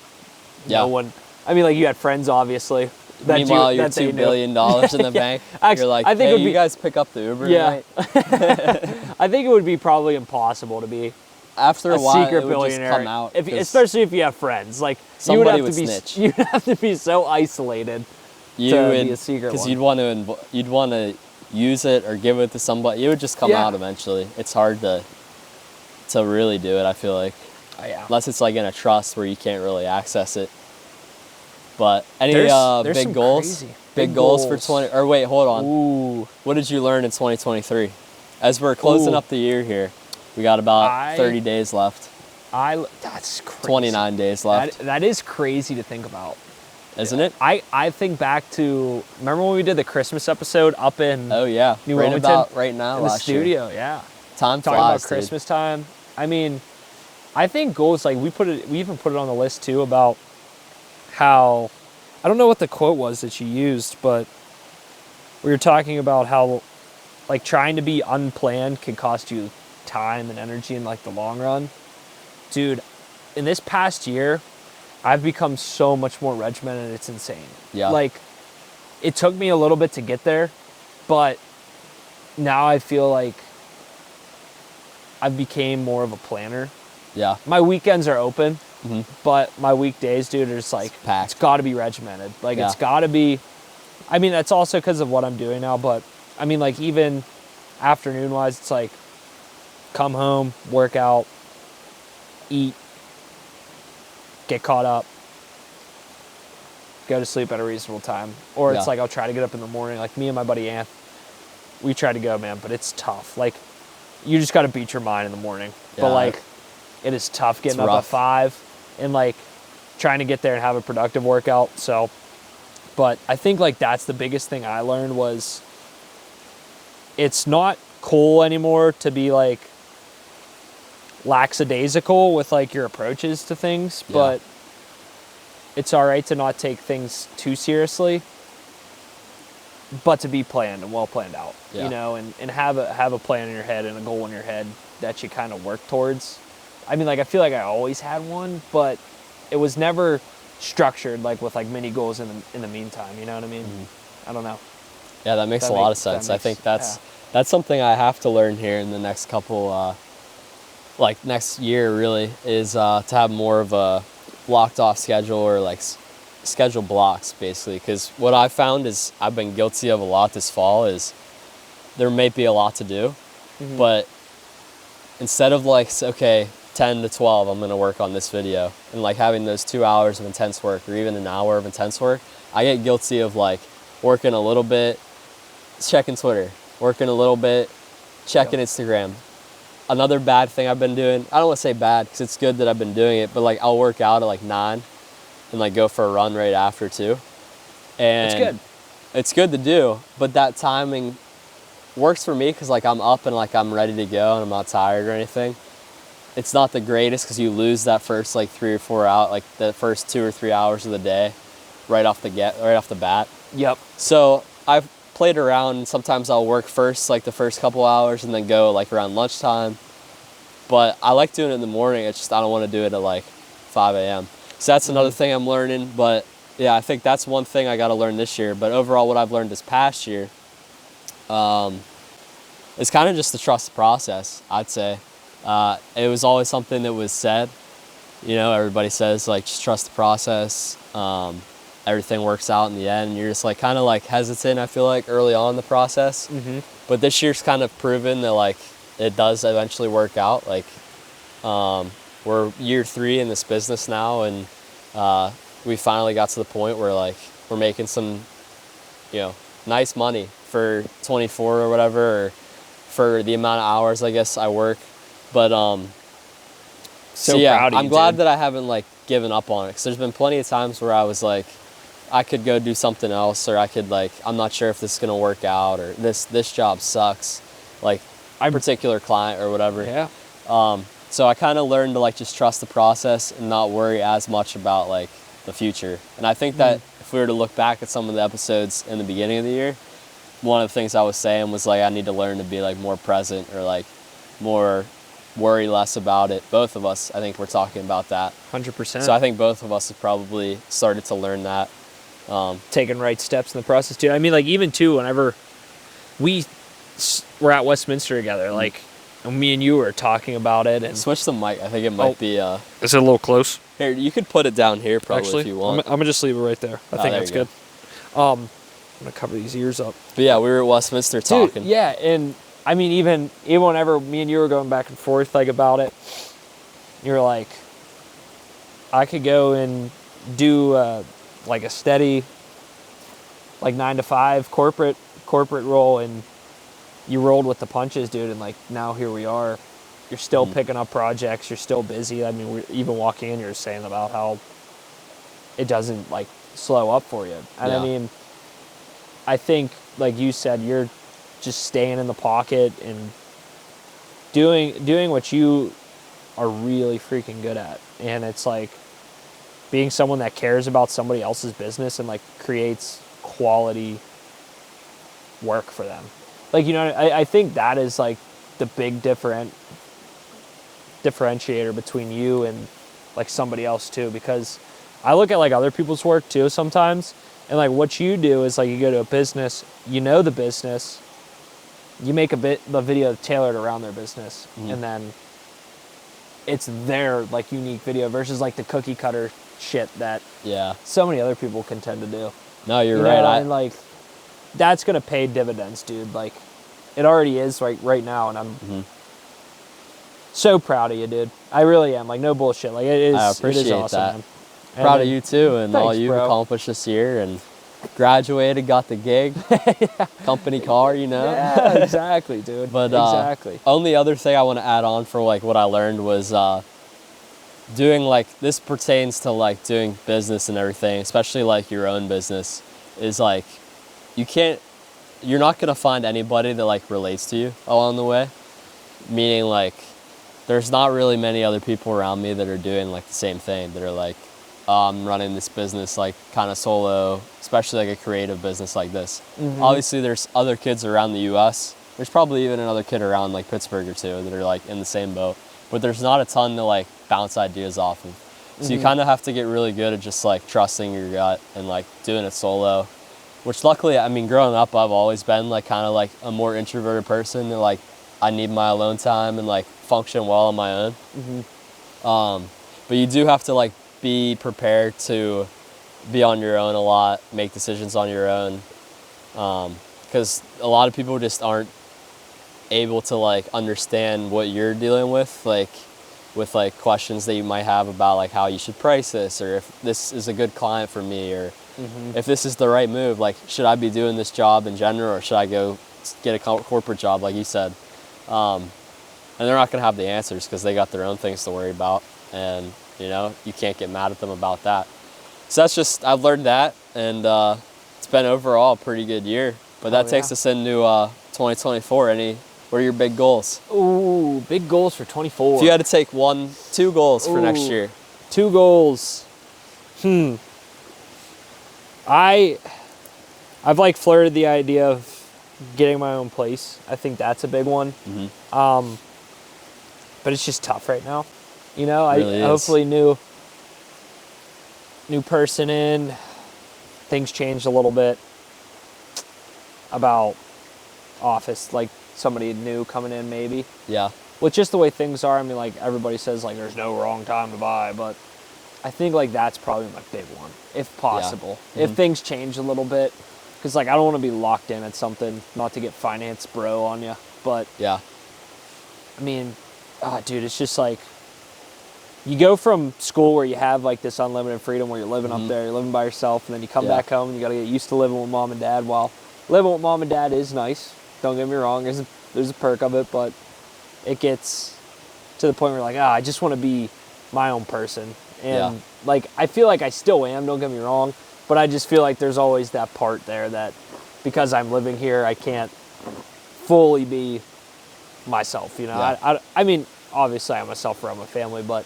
Speaker 2: Yeah.
Speaker 1: No one, I mean, like, you had friends, obviously.
Speaker 2: Meanwhile, you're $2 billion in the bank.
Speaker 1: Actually,
Speaker 2: you're like,
Speaker 1: I think
Speaker 2: hey, you guys pick up the Uber tonight?
Speaker 1: I think it would be probably impossible to be
Speaker 2: after a while,
Speaker 1: secret
Speaker 2: it would
Speaker 1: billionaire,
Speaker 2: just come out.
Speaker 1: Especially if you have friends. Like, you would have to be snitch. You'd have to be so isolated to be a secret one.
Speaker 2: Because you'd want to use it or give it to somebody. It would just come out eventually. It's hard to really do it, I feel like. Unless it's like in a trust where you can't really access it. But any
Speaker 1: there's
Speaker 2: big goals?
Speaker 1: Crazy.
Speaker 2: Big goals for 20, or wait, hold on.
Speaker 1: Ooh.
Speaker 2: What did you learn in 2023? As we're closing up the year here, we got about 30 days left.
Speaker 1: That's crazy.
Speaker 2: 29 days left.
Speaker 1: That is crazy to think about.
Speaker 2: Isn't it?
Speaker 1: I think back to, remember when we did the Christmas episode up in New Wilmington?
Speaker 2: About right now,
Speaker 1: in the studio, yeah.
Speaker 2: Time
Speaker 1: talking
Speaker 2: flies,
Speaker 1: about Christmas time. I mean, I think goals, like, we even put it on the list too, about how, I don't know what the quote was that you used, but we were talking about how, like, trying to be unplanned can cost you time and energy in, like, the long run. Dude, in this past year, I've become so much more regimented, it's insane.
Speaker 2: Yeah.
Speaker 1: Like, it took me a little bit to get there, but now I feel like I've became more of a planner.
Speaker 2: Yeah.
Speaker 1: My weekends are open, but my weekdays, dude, are just like,
Speaker 2: it's
Speaker 1: got to be regimented. Like, it's got to be, I mean, that's also because of what I'm doing now, but I mean, like, even afternoon-wise, it's like, come home, work out, eat, get caught up, go to sleep at a reasonable time. Or it's like, I'll try to get up in the morning. Like, me and my buddy Anth, we try to go, man, but it's tough. Like, you just got to beat your mind in the morning.
Speaker 2: Yeah.
Speaker 1: But, like, it is tough getting up at 5 and, like, trying to get there and have a productive workout. So, but I think, like, that's the biggest thing I learned was it's not cool anymore to be, like, lackadaisical with, like, your approaches to things, but it's all right to not take things too seriously, but to be planned and well planned out, you know, and have a plan in your head and a goal in your head that you kind of work towards. I mean, like, I feel like I always had one, but it was never structured, like, with, like, mini goals in the meantime, you know what I mean? I don't know.
Speaker 2: Yeah, that makes a lot of sense. I think that's something I have to learn here in the next couple, like, next year really, is to have more of a blocked off schedule, or, like, schedule blocks, basically. Because what I found is I've been guilty of a lot this fall is there may be a lot to do, but instead of, like, okay, 10 to 12, I'm going to work on this video, and, like, having those 2 hours of intense work or even an hour of intense work, I get guilty of, like, working a little bit, checking Twitter, working a little bit, checking Instagram. Another bad thing I've been doing, I don't want to say bad because it's good that I've been doing it, but, like, I'll work out at, like, 9 and, like, go for a run right after too. And
Speaker 1: it's good.
Speaker 2: It's good to do, but that timing works for me because like I'm up and like I'm ready to go and I'm not tired or anything. It's not the greatest because you lose that first like 3 or 4 out, like the first 2 or 3 hours of the day right off the bat.
Speaker 1: Yep.
Speaker 2: So I've played around, and sometimes I'll work first like the first couple hours and then go like around lunchtime. But I like doing it in the morning. It's just I don't want to do it at like 5 a.m. So that's another thing I'm learning. But yeah, I think that's one thing I got to learn this year. But overall, what I've learned this past year is kind of just to trust the process, I'd say. It was always something that was said. You know, everybody says like just trust the process. Everything works out in the end. And you're just like kind of like hesitant, I feel like, early on in the process. Mm-hmm. But this year's kind of proven that like it does eventually work out. Like we're year 3 in this business now, and we finally got to the point where like we're making some, you know, nice money for 24 or whatever, or for the amount of hours I guess I work. But so yeah, proud of you, I'm glad that I haven't like given up on it, because there's been plenty of times where I was like, I could go do something else, or I could like, I'm not sure if this is gonna work out, or this job sucks, like a particular client or whatever.
Speaker 1: Yeah.
Speaker 2: So I kind of learned to like just trust the process and not worry as much about like the future. And I think that if we were to look back at some of the episodes in the beginning of the year, one of the things I was saying was like I need to learn to be like more present, or like more worry less about it. Both of us, I think we're talking about that.
Speaker 1: 100%.
Speaker 2: So I think both of us have probably started to learn that.
Speaker 1: Taking right steps in the process too. I mean, like even too, whenever we were at Westminster together, like me and you were talking about it. And
Speaker 2: switch the mic. I think it might be.
Speaker 1: Is it a little close?
Speaker 2: Here, you could put it down here probably. Actually, if you want.
Speaker 1: I'm gonna just leave it right there. I think that's good. I'm gonna cover these ears up.
Speaker 2: But yeah, we were at Westminster talking.
Speaker 1: Dude, yeah, and I mean, even whenever me and you were going back and forth like about it, you're like, I could go and do like a steady, like 9 to 5 corporate role, and you rolled with the punches, dude. And like now here we are. You're still picking up projects. You're still busy. I mean, we're even walking in, you're saying about how it doesn't like slow up for you. And I mean, I think like you said, you're just staying in the pocket and doing what you are really freaking good at. And it's like being someone that cares about somebody else's business and like creates quality work for them. Like, you know, I think that is like the big differentiator between you and like somebody else too, because I look at like other people's work too sometimes, and like what you do is like you go to a business, you know the business, you make the video tailored around their business, and then it's their like unique video versus like the cookie cutter shit that so many other people can tend to do.
Speaker 2: No, you're right.
Speaker 1: And like that's gonna pay dividends, dude. Like it already is right now, and I'm so proud of you, dude. I really am. Like no bullshit. Like it is. I appreciate it is awesome,
Speaker 2: that.
Speaker 1: Man.
Speaker 2: Proud of you too, and
Speaker 1: thanks,
Speaker 2: all you've accomplished this year, and graduated, got the gig, company car, you know.
Speaker 1: Yeah, exactly, dude.
Speaker 2: But
Speaker 1: exactly.
Speaker 2: Only other thing I want to add on for like what I learned was doing like, this pertains to like doing business and everything, especially like your own business, is like you're not gonna find anybody that like relates to you along the way. Meaning like there's not really many other people around me that are doing like the same thing, that are like, I'm running this business like kind of solo, especially like a creative business like this. Obviously there's other kids around the US. There's probably even another kid around like Pittsburgh or two that are like in the same boat, but there's not a ton to like bounce ideas off of. So you kind of have to get really good at just like trusting your gut and like doing it solo, which luckily, I mean, growing up, I've always been like kind of like a more introverted person, that like I need my alone time and like function well on my own. But you do have to like be prepared to be on your own a lot, make decisions on your own, because a lot of people just aren't able to like understand what you're dealing with, like with like questions that you might have about like how you should price this, or if this is a good client for me, or if this is the right move, like should I be doing this job in general, or should I go get a corporate job like you said. And they're not going to have the answers because they got their own things to worry about, and you know, you can't get mad at them about that. So that's just, I've learned that, and it's been overall a pretty good year. But that takes us into 2024? What are your big goals?
Speaker 1: Ooh, big goals for 24.
Speaker 2: If you had to take two goals for next year.
Speaker 1: 2 goals. I've like flirted the idea of getting my own place. I think that's a big one. But it's just tough right now. You know,
Speaker 2: Really
Speaker 1: hopefully new person in, things changed a little bit about office, like somebody new coming in maybe.
Speaker 2: Yeah.
Speaker 1: With just the way things are, I mean, like everybody says like there's no wrong time to buy, but I think like that's probably my big one, if possible.
Speaker 2: Yeah.
Speaker 1: If things change a little bit, because like I don't want to be locked in at something, not to get finance bro on you, but
Speaker 2: yeah,
Speaker 1: I mean, dude, it's just like you go from school where you have like this unlimited freedom where you're living up there, you're living by yourself, and then you come back home and you got to get used to living with mom and dad. While living with mom and dad is nice, don't get me wrong, there's a perk of it, but it gets to the point where you're like, I just want to be my own person. And like, I feel like I still am, don't get me wrong, but I just feel like there's always that part there that because I'm living here, I can't fully be myself, you know?
Speaker 2: Yeah.
Speaker 1: I mean, obviously I'm myself for my family, but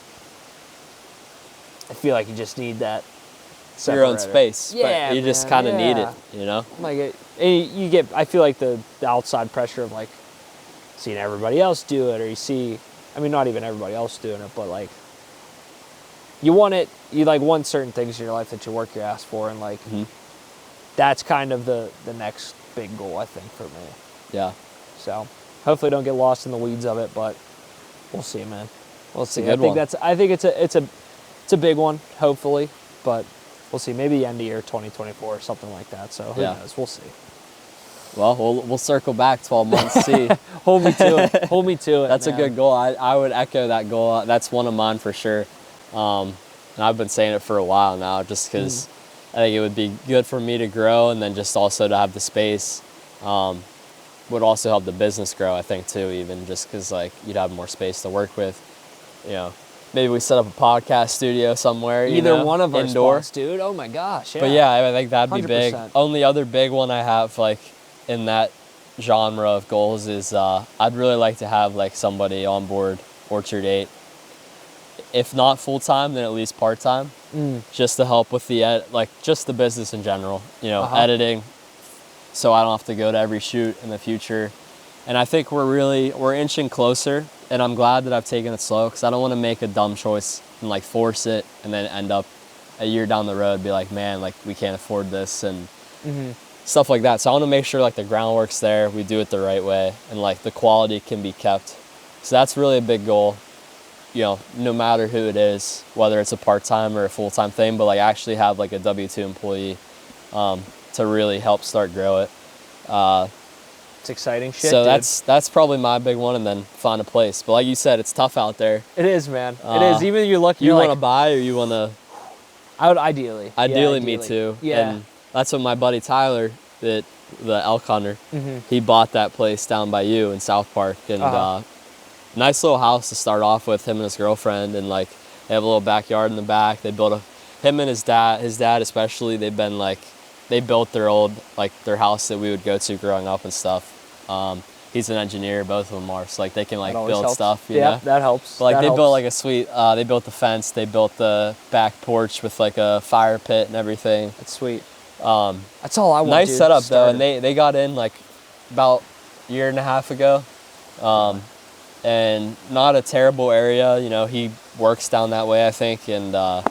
Speaker 1: I feel like you just need that
Speaker 2: your own space.
Speaker 1: Yeah,
Speaker 2: but you just kind of need it, you know?
Speaker 1: Like you get, I feel like the outside pressure of like seeing everybody else do it, or you see, I mean, not even everybody else doing it, but like you want it, you like want certain things in your life that you work your ass for, and like that's kind of the next big goal, I think, for me.
Speaker 2: Yeah.
Speaker 1: So hopefully don't get lost in the weeds of it, but we'll see, man. We'll see.
Speaker 2: I think
Speaker 1: it's a big one, hopefully, but we'll see. Maybe end of year 2024 or something like that. So who knows? We'll see.
Speaker 2: Well, we'll circle back 12 months, see.
Speaker 1: Hold me to it. Hold me to it.
Speaker 2: That's
Speaker 1: man.
Speaker 2: a good goal. I would echo that goal. That's one of mine for sure. And I've been saying it for a while now, just because I think it would be good for me to grow, and then just also to have the space. Would also help the business grow, I think, too, even just because like you'd have more space to work with. You know, maybe we set up a podcast studio somewhere.
Speaker 1: Either one of our
Speaker 2: indoor
Speaker 1: spots, dude. Oh my gosh. Yeah.
Speaker 2: But yeah, I think that'd be 100%. Big. Only other big one I have like in that genre of goals is I'd really like to have like somebody on board Orchard 8. If not full-time, then at least part-time, just to help with the just the business in general, you know, editing, so I don't have to go to every shoot in the future. And I think we're inching closer, and I'm glad that I've taken it slow, because I don't want to make a dumb choice and like force it and then end up a year down the road be like, man, like we can't afford this and stuff like that. So I want to make sure like the groundwork's there, we do it the right way, and like the quality can be kept. So that's really a big goal. You know, no matter who it is, whether it's a part-time or a full-time thing, but like actually have like a W-2 employee to really help grow it.
Speaker 1: It's exciting shit.
Speaker 2: So
Speaker 1: dude.
Speaker 2: that's probably my big one, and then find a place. But like you said, it's tough out there.
Speaker 1: It is, man. It is. Even you're lucky.
Speaker 2: You want to buy, or you want to?
Speaker 1: I would ideally.
Speaker 2: Ideally, me too.
Speaker 1: Yeah.
Speaker 2: And that's what my buddy Tyler, the elk hunter, he bought that place down by you in South Park, and nice little house to start off with, him and his girlfriend, and like they have a little backyard in the back. They built him and his dad especially, they built their house that we would go to growing up and stuff. He's an engineer, both of them are, so like they can like build
Speaker 1: helps.
Speaker 2: stuff, you know?
Speaker 1: That helps.
Speaker 2: But like
Speaker 1: that
Speaker 2: they
Speaker 1: helps.
Speaker 2: built like a sweet, they built the fence, they built the back porch with like a fire pit and everything.
Speaker 1: That's sweet. That's all I want.
Speaker 2: Nice
Speaker 1: dude.
Speaker 2: setup though, and they got in like about a year and a half ago. And not a terrible area, you know, he works down that way, I think, and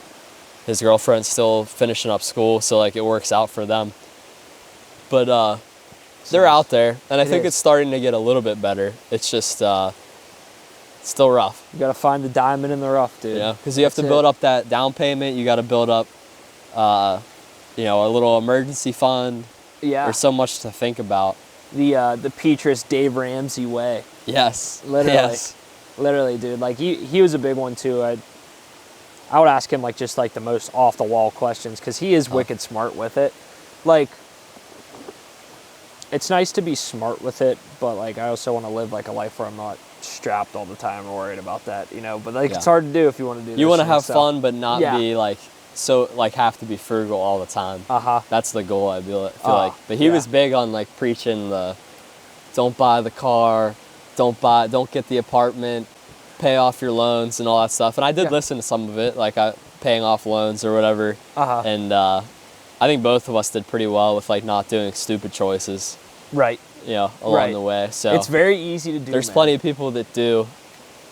Speaker 2: his girlfriend's still finishing up school, so like it works out for them. But they're out there, and I think it's starting to get a little bit better. It's just still rough.
Speaker 1: You gotta find the diamond in the rough, dude.
Speaker 2: Yeah, because you have to build up that down payment. You got to build up, you know, a little emergency fund.
Speaker 1: Yeah.
Speaker 2: There's so much to think about.
Speaker 1: The Petrus Dave Ramsey way.
Speaker 2: Yes.
Speaker 1: Literally.
Speaker 2: Yes.
Speaker 1: Literally, dude. Like he was a big one too. I would ask him like just like the most off the wall questions, because he is wicked smart with it. Like, it's nice to be smart with it, but like I also want to live like a life where I'm not strapped all the time or worried about that, you know. But like it's hard to do if you want to do.
Speaker 2: You want to have fun, but not be like have to be frugal all the time. That's the goal. I feel like. But he was big on like preaching the don't buy the car, don't get the apartment, pay off your loans and all that stuff. And I did listen to some of it, like paying off loans or whatever. And I think both of us did pretty well with like not doing stupid choices.
Speaker 1: Right.
Speaker 2: You know, along the way. So
Speaker 1: it's very easy to do.
Speaker 2: There's plenty of people that do,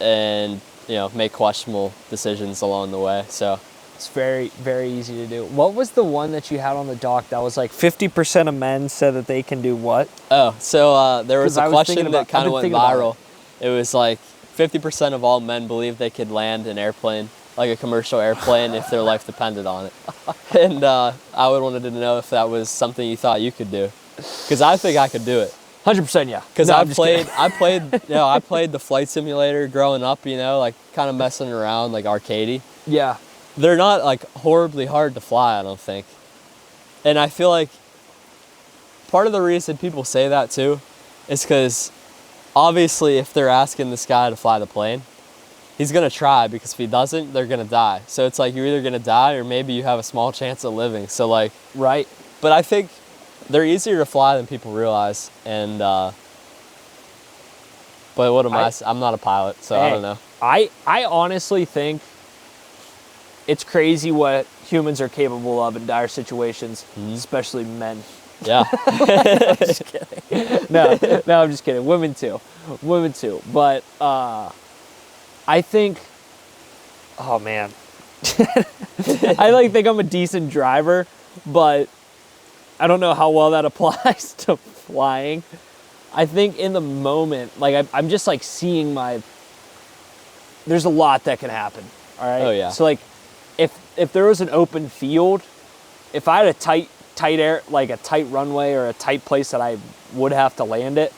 Speaker 2: and you know, make questionable decisions along the way. So
Speaker 1: it's very, very easy to do. What was the one that you had on the doc that was like 50% of men said that they can do what?
Speaker 2: Oh, so there was a question that kind of went viral. It was like 50% of all men believe they could land an airplane, like a commercial airplane, if their life depended on it. And I would wanted to know if that was something you thought you could do, because I think I could do it.
Speaker 1: 100%, yeah.
Speaker 2: Because I played the flight simulator growing up, you know, like kind of messing around, like arcadey.
Speaker 1: Yeah.
Speaker 2: They're not like horribly hard to fly, I don't think. And I feel like part of the reason people say that too is because obviously if they're asking this guy to fly the plane, he's gonna try, because if he doesn't, they're gonna die. So it's like you're either gonna die or maybe you have a small chance of living. So like,
Speaker 1: right.
Speaker 2: But I think they're easier to fly than people realize. And but what am I? I'm not a pilot, so I don't know.
Speaker 1: I honestly think it's crazy what humans are capable of in dire situations, especially men.
Speaker 2: Yeah.
Speaker 1: I'm just kidding. No, I'm just kidding. Women too. But I think, oh man, I think I'm a decent driver, but I don't know how well that applies to flying. I think in the moment, like I'm just like seeing there's a lot that can happen. All right.
Speaker 2: Oh yeah.
Speaker 1: So like, if there was an open field, if I had a tight air, like a tight runway or a tight place that I would have to land it,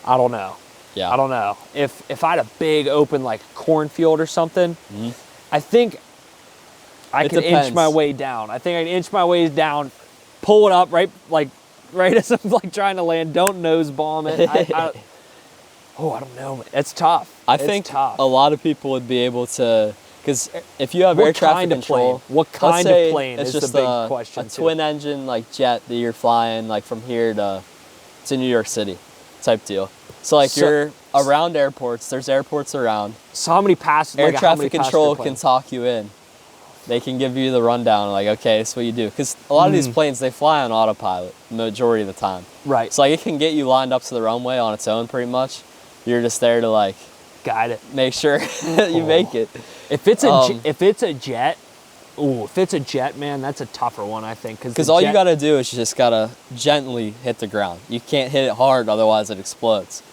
Speaker 1: I don't know.
Speaker 2: Yeah.
Speaker 1: I don't know. If I had a big open like cornfield or something, I think I could inch my way down. I think I can inch my way down, pull it up right as I'm like trying to land. Don't nose bomb it. I don't know. It's tough.
Speaker 2: I think a lot of people would be able to, because if you have air traffic control,
Speaker 1: what kind of plane is
Speaker 2: just
Speaker 1: the big question.
Speaker 2: A twin engine like jet that you're flying like from here to New York City type deal. So like you're around airports. There's airports around.
Speaker 1: So how many passengers?
Speaker 2: Air traffic control can talk you in. They can give you the rundown, like, okay, that's what you do. Because a lot of these planes, they fly on autopilot the majority of the time.
Speaker 1: Right.
Speaker 2: So like it can get you lined up to the runway on its own pretty much. You're just there to like
Speaker 1: guide it,
Speaker 2: make sure you make it.
Speaker 1: If it's a jet, man, that's a tougher one, I think.
Speaker 2: Because all you got to do is you just got to gently hit the ground. You can't hit it hard, otherwise it explodes.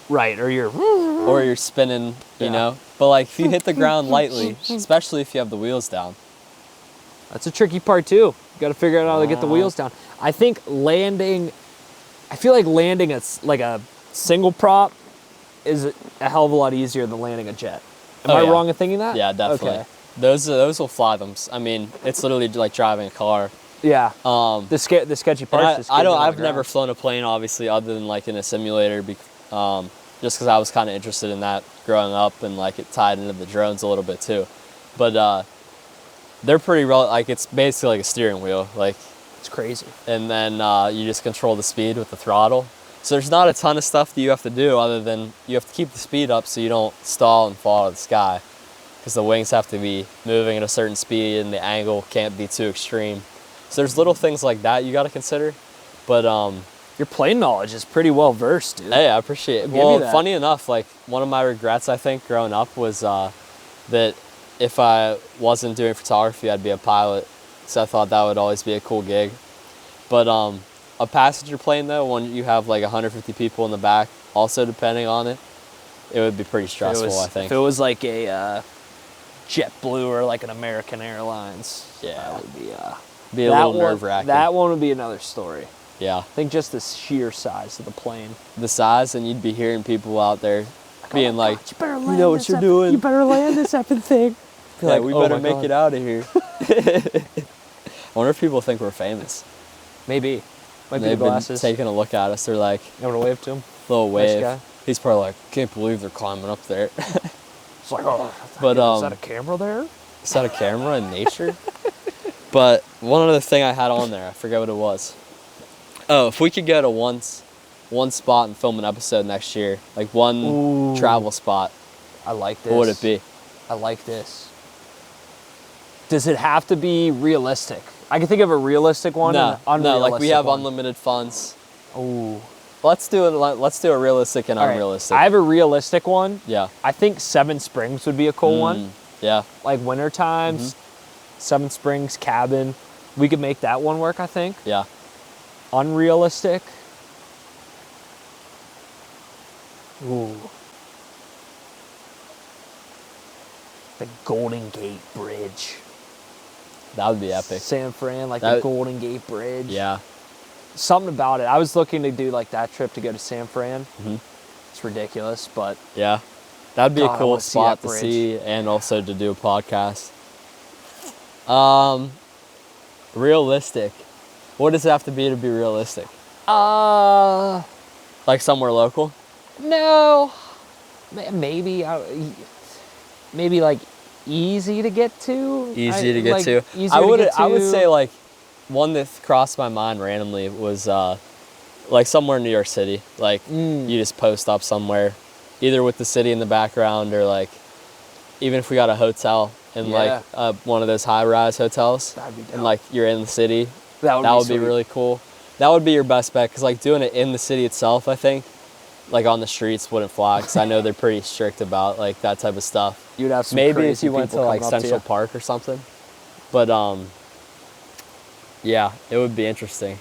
Speaker 1: Right, or you're
Speaker 2: spinning, you know. But like if you hit the ground lightly, especially if you have the wheels down.
Speaker 1: That's a tricky part too. You got to figure out how to get the wheels down. I think landing a single prop is a hell of a lot easier than landing a jet. Am I wrong in thinking that?
Speaker 2: Yeah, definitely. Okay. Those will fly them. I mean, it's literally like driving a car.
Speaker 1: Yeah. The sketchy parts.
Speaker 2: I've never flown a plane, obviously, other than like in a simulator, just because I was kind of interested in that growing up, and like it tied into the drones a little bit too. But they're pretty like it's basically like a steering wheel, like
Speaker 1: it's crazy.
Speaker 2: And then you just control the speed with the throttle. So there's not a ton of stuff that you have to do other than you have to keep the speed up so you don't stall and fall out of the sky, because the wings have to be moving at a certain speed and the angle can't be too extreme. So there's little things like that you got to consider. But
Speaker 1: your plane knowledge is pretty well versed, dude.
Speaker 2: Hey, I appreciate it. Well, funny enough, like one of my regrets I think growing up was that if I wasn't doing photography, I'd be a pilot. So I thought that would always be a cool gig. But a passenger plane though, when you have like 150 people in the back, also depending on it, it would be pretty stressful, I think.
Speaker 1: If it was like a JetBlue or like an American Airlines,
Speaker 2: that
Speaker 1: would
Speaker 2: be a little nerve-wracking.
Speaker 1: That one would be another story.
Speaker 2: Yeah.
Speaker 1: I think just the sheer size of the plane.
Speaker 2: The size, and you'd be hearing people out there being like,
Speaker 1: you better land,
Speaker 2: you know what you're doing.
Speaker 1: You better land this effing thing.
Speaker 2: Yeah, like, we better make it out of here. I wonder if people think we're famous.
Speaker 1: Maybe. Might be
Speaker 2: They've
Speaker 1: the glasses.
Speaker 2: Been taking a look at us. They're like,
Speaker 1: you want to wave to him?
Speaker 2: Little wave.
Speaker 1: Nice guy.
Speaker 2: He's probably like, can't believe they're climbing up there.
Speaker 1: It's like, is that a camera there?
Speaker 2: Is that a camera in nature? But one other thing I had on there, I forget what it was. Oh, if we could go to once one spot and film an episode next year. Like one travel spot.
Speaker 1: I like this.
Speaker 2: What would it be?
Speaker 1: I like this. Does it have to be realistic? I can think of a realistic one and an unrealistic
Speaker 2: No, like we have
Speaker 1: one.
Speaker 2: unlimited funds.
Speaker 1: Ooh.
Speaker 2: Let's do a realistic and
Speaker 1: All right.
Speaker 2: unrealistic.
Speaker 1: I have a realistic one.
Speaker 2: Yeah.
Speaker 1: I think Seven Springs would be a cool one.
Speaker 2: Yeah.
Speaker 1: Like winter times, Seven Springs cabin. We could make that one work, I think.
Speaker 2: Yeah.
Speaker 1: Unrealistic. Ooh. The Golden Gate Bridge.
Speaker 2: That would be epic.
Speaker 1: San Fran, like the Golden Gate Bridge.
Speaker 2: Yeah.
Speaker 1: Something about it. I was looking to do like that trip to go to San Fran. It's ridiculous, but
Speaker 2: Yeah. That'd be
Speaker 1: God,
Speaker 2: a cool
Speaker 1: I wanna see
Speaker 2: spot
Speaker 1: that
Speaker 2: to
Speaker 1: bridge.
Speaker 2: see and also to do a podcast. Realistic. What does it have to be realistic? Like somewhere local?
Speaker 1: No. Maybe maybe like easy to get to.
Speaker 2: Easy to get
Speaker 1: like,
Speaker 2: to.
Speaker 1: easier
Speaker 2: I
Speaker 1: to
Speaker 2: would
Speaker 1: get to.
Speaker 2: say like one that crossed my mind randomly was like somewhere in New York City. Like you just post up somewhere, either with the city in the background or like even if we got a hotel in like one of those high-rise hotels,
Speaker 1: That'd be dope.
Speaker 2: and like you're in the city,
Speaker 1: That would be sweet.
Speaker 2: really cool. That would be your best bet because like doing it in the city itself, I think, like on the streets wouldn't fly because I know they're pretty strict about like that type of stuff.
Speaker 1: You'd have some
Speaker 2: Maybe if
Speaker 1: crazy
Speaker 2: you went to
Speaker 1: people
Speaker 2: like
Speaker 1: coming up
Speaker 2: Central
Speaker 1: you.
Speaker 2: Park or something, but yeah, it would be interesting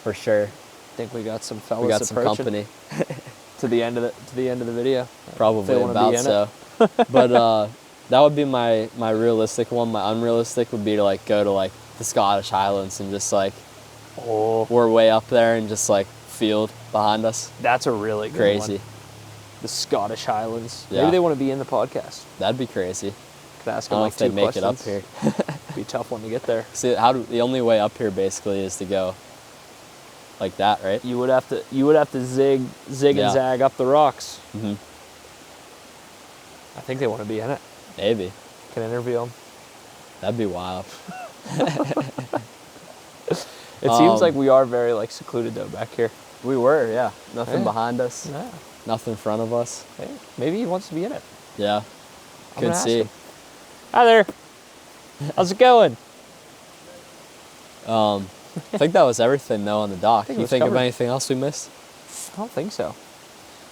Speaker 2: for sure.
Speaker 1: I think we got some fellas
Speaker 2: We got some
Speaker 1: approaching
Speaker 2: company,
Speaker 1: to the end of the video.
Speaker 2: probably
Speaker 1: wanna be
Speaker 2: about
Speaker 1: in it.
Speaker 2: so. But that would be my realistic one. My unrealistic would be to like go to like the Scottish Highlands and just like we're way up there and just like field behind us.
Speaker 1: That's a really good
Speaker 2: Crazy.
Speaker 1: one. The Scottish Highlands.
Speaker 2: Yeah.
Speaker 1: Maybe they want to be in the podcast.
Speaker 2: That'd be crazy.
Speaker 1: Could ask
Speaker 2: I
Speaker 1: them
Speaker 2: don't know
Speaker 1: like
Speaker 2: if they'd
Speaker 1: 2
Speaker 2: make
Speaker 1: questions.
Speaker 2: it up here.
Speaker 1: Be a tough one to get there.
Speaker 2: See, the only way up here basically is to go like that, right?
Speaker 1: You would have to zig
Speaker 2: Yeah.
Speaker 1: and zag up the rocks.
Speaker 2: hmm
Speaker 1: I think they want to be in it.
Speaker 2: Maybe.
Speaker 1: Can interview them.
Speaker 2: That'd be wild.
Speaker 1: It seems like we are very like secluded though back here.
Speaker 2: We were, yeah. Nothing
Speaker 1: Yeah.
Speaker 2: behind us.
Speaker 1: Yeah.
Speaker 2: Nothing in front of us.
Speaker 1: Hey, maybe he wants to be in it.
Speaker 2: Yeah.
Speaker 1: I'm
Speaker 2: Could
Speaker 1: gonna ask
Speaker 2: see.
Speaker 1: him. Hi there. How's it going?
Speaker 2: I think that was everything though on the dock.
Speaker 1: think it
Speaker 2: You
Speaker 1: was
Speaker 2: think of
Speaker 1: covered.
Speaker 2: anything else we missed?
Speaker 1: I don't think so.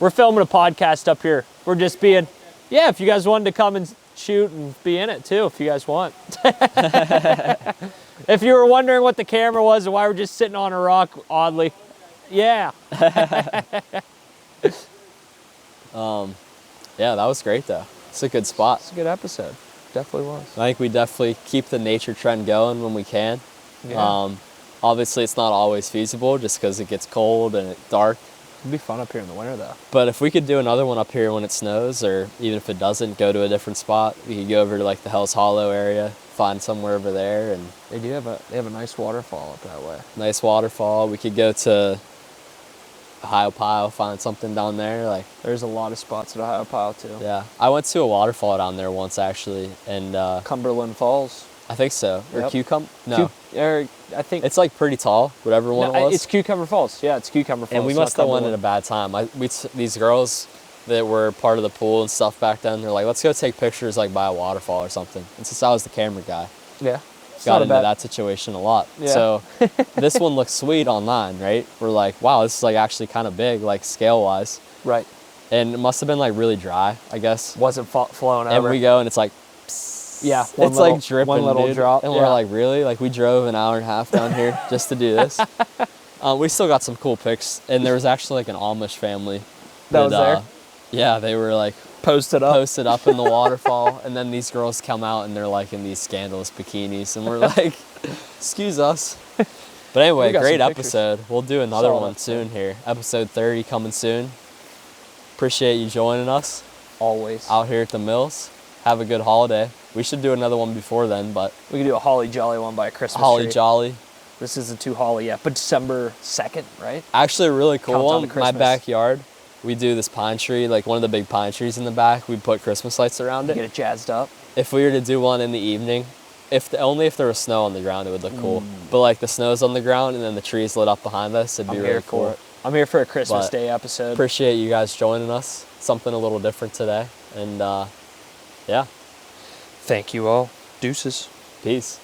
Speaker 1: We're filming a podcast up here. We're just being, yeah, if you guys wanted to come and shoot and be in it too, if you guys want. If you were wondering what the camera was and why we're just sitting on a rock, oddly. Yeah.
Speaker 2: Yeah, that was great though. It's a good spot.
Speaker 1: It's a good episode. Definitely was.
Speaker 2: I think we definitely keep the nature trend going when we can.
Speaker 1: Yeah.
Speaker 2: Obviously, it's not always feasible just because it gets cold and it's dark.
Speaker 1: It'd be fun up here in the winter though.
Speaker 2: But if we could do another one up here when it snows, or even if it doesn't, go to a different spot. We could go over to like the Hell's Hollow area, find somewhere over there, and
Speaker 1: They have a nice waterfall up that way.
Speaker 2: nice waterfall. We could go to Ohio Pile, find something down there. Like,
Speaker 1: There's a lot of spots at Ohio Pile too.
Speaker 2: yeah, I went to a waterfall down there once actually, and
Speaker 1: Cumberland Falls.
Speaker 2: I think so. Or
Speaker 1: Yep.
Speaker 2: Cucumber? No,
Speaker 1: I think
Speaker 2: it's like pretty tall. Whatever one it was.
Speaker 1: it's Cucumber Falls. Yeah, it's Cucumber Falls.
Speaker 2: And we
Speaker 1: It's not
Speaker 2: must have went at a
Speaker 1: Cumberland.
Speaker 2: bad time. These girls that were part of the pool and stuff back then, they're like, let's go take pictures like by a waterfall or something. And since I was the camera guy,
Speaker 1: Yeah. It's
Speaker 2: got
Speaker 1: not a
Speaker 2: into
Speaker 1: bad-
Speaker 2: that situation a lot.
Speaker 1: Yeah.
Speaker 2: So this one looks sweet online, right? We're like, wow, this is like actually kind of big, like scale wise.
Speaker 1: Right.
Speaker 2: And it must have been like really dry, I guess.
Speaker 1: Wasn't flowing
Speaker 2: And
Speaker 1: over.
Speaker 2: we go and it's like,
Speaker 1: Yeah.
Speaker 2: it's like dripping,
Speaker 1: one little
Speaker 2: dude.
Speaker 1: drop.
Speaker 2: And
Speaker 1: yeah.
Speaker 2: we're like, really? Like we drove an hour and a half down here just to do this. We still got some cool pics. And there was actually like an Amish family.
Speaker 1: That was there?
Speaker 2: Yeah, they were like
Speaker 1: posted up.
Speaker 2: posted up in the waterfall. And then these girls come out and they're like in these scandalous bikinis. And we're like, excuse us. But anyway,
Speaker 1: We got
Speaker 2: great
Speaker 1: some pictures.
Speaker 2: episode. We'll do another
Speaker 1: Solid
Speaker 2: one
Speaker 1: episode.
Speaker 2: soon here. Episode 30 coming soon. Appreciate you joining us
Speaker 1: Always.
Speaker 2: out here at the mills. Have a good holiday. We should do another one before then, but
Speaker 1: We could do a holly jolly one by a Christmas
Speaker 2: holly
Speaker 1: tree.
Speaker 2: jolly.
Speaker 1: This isn't too holly yet, but December 2nd, right?
Speaker 2: Actually, a really cool
Speaker 1: Countdown
Speaker 2: one.
Speaker 1: to
Speaker 2: My
Speaker 1: Christmas.
Speaker 2: backyard, we do this pine tree, like one of the big pine trees in the back. We put Christmas lights around it.
Speaker 1: Get it jazzed up.
Speaker 2: If we were to do one in the evening, only if there was snow on the ground, it would look cool. But like the snow's on the ground and then the tree's lit up behind us, it'd be
Speaker 1: I'm
Speaker 2: really
Speaker 1: here for
Speaker 2: cool.
Speaker 1: it. I'm here for a Christmas
Speaker 2: But
Speaker 1: Day episode.
Speaker 2: Appreciate you guys joining us. Something a little different today. And yeah.
Speaker 1: Thank you all. Deuces.
Speaker 2: Peace.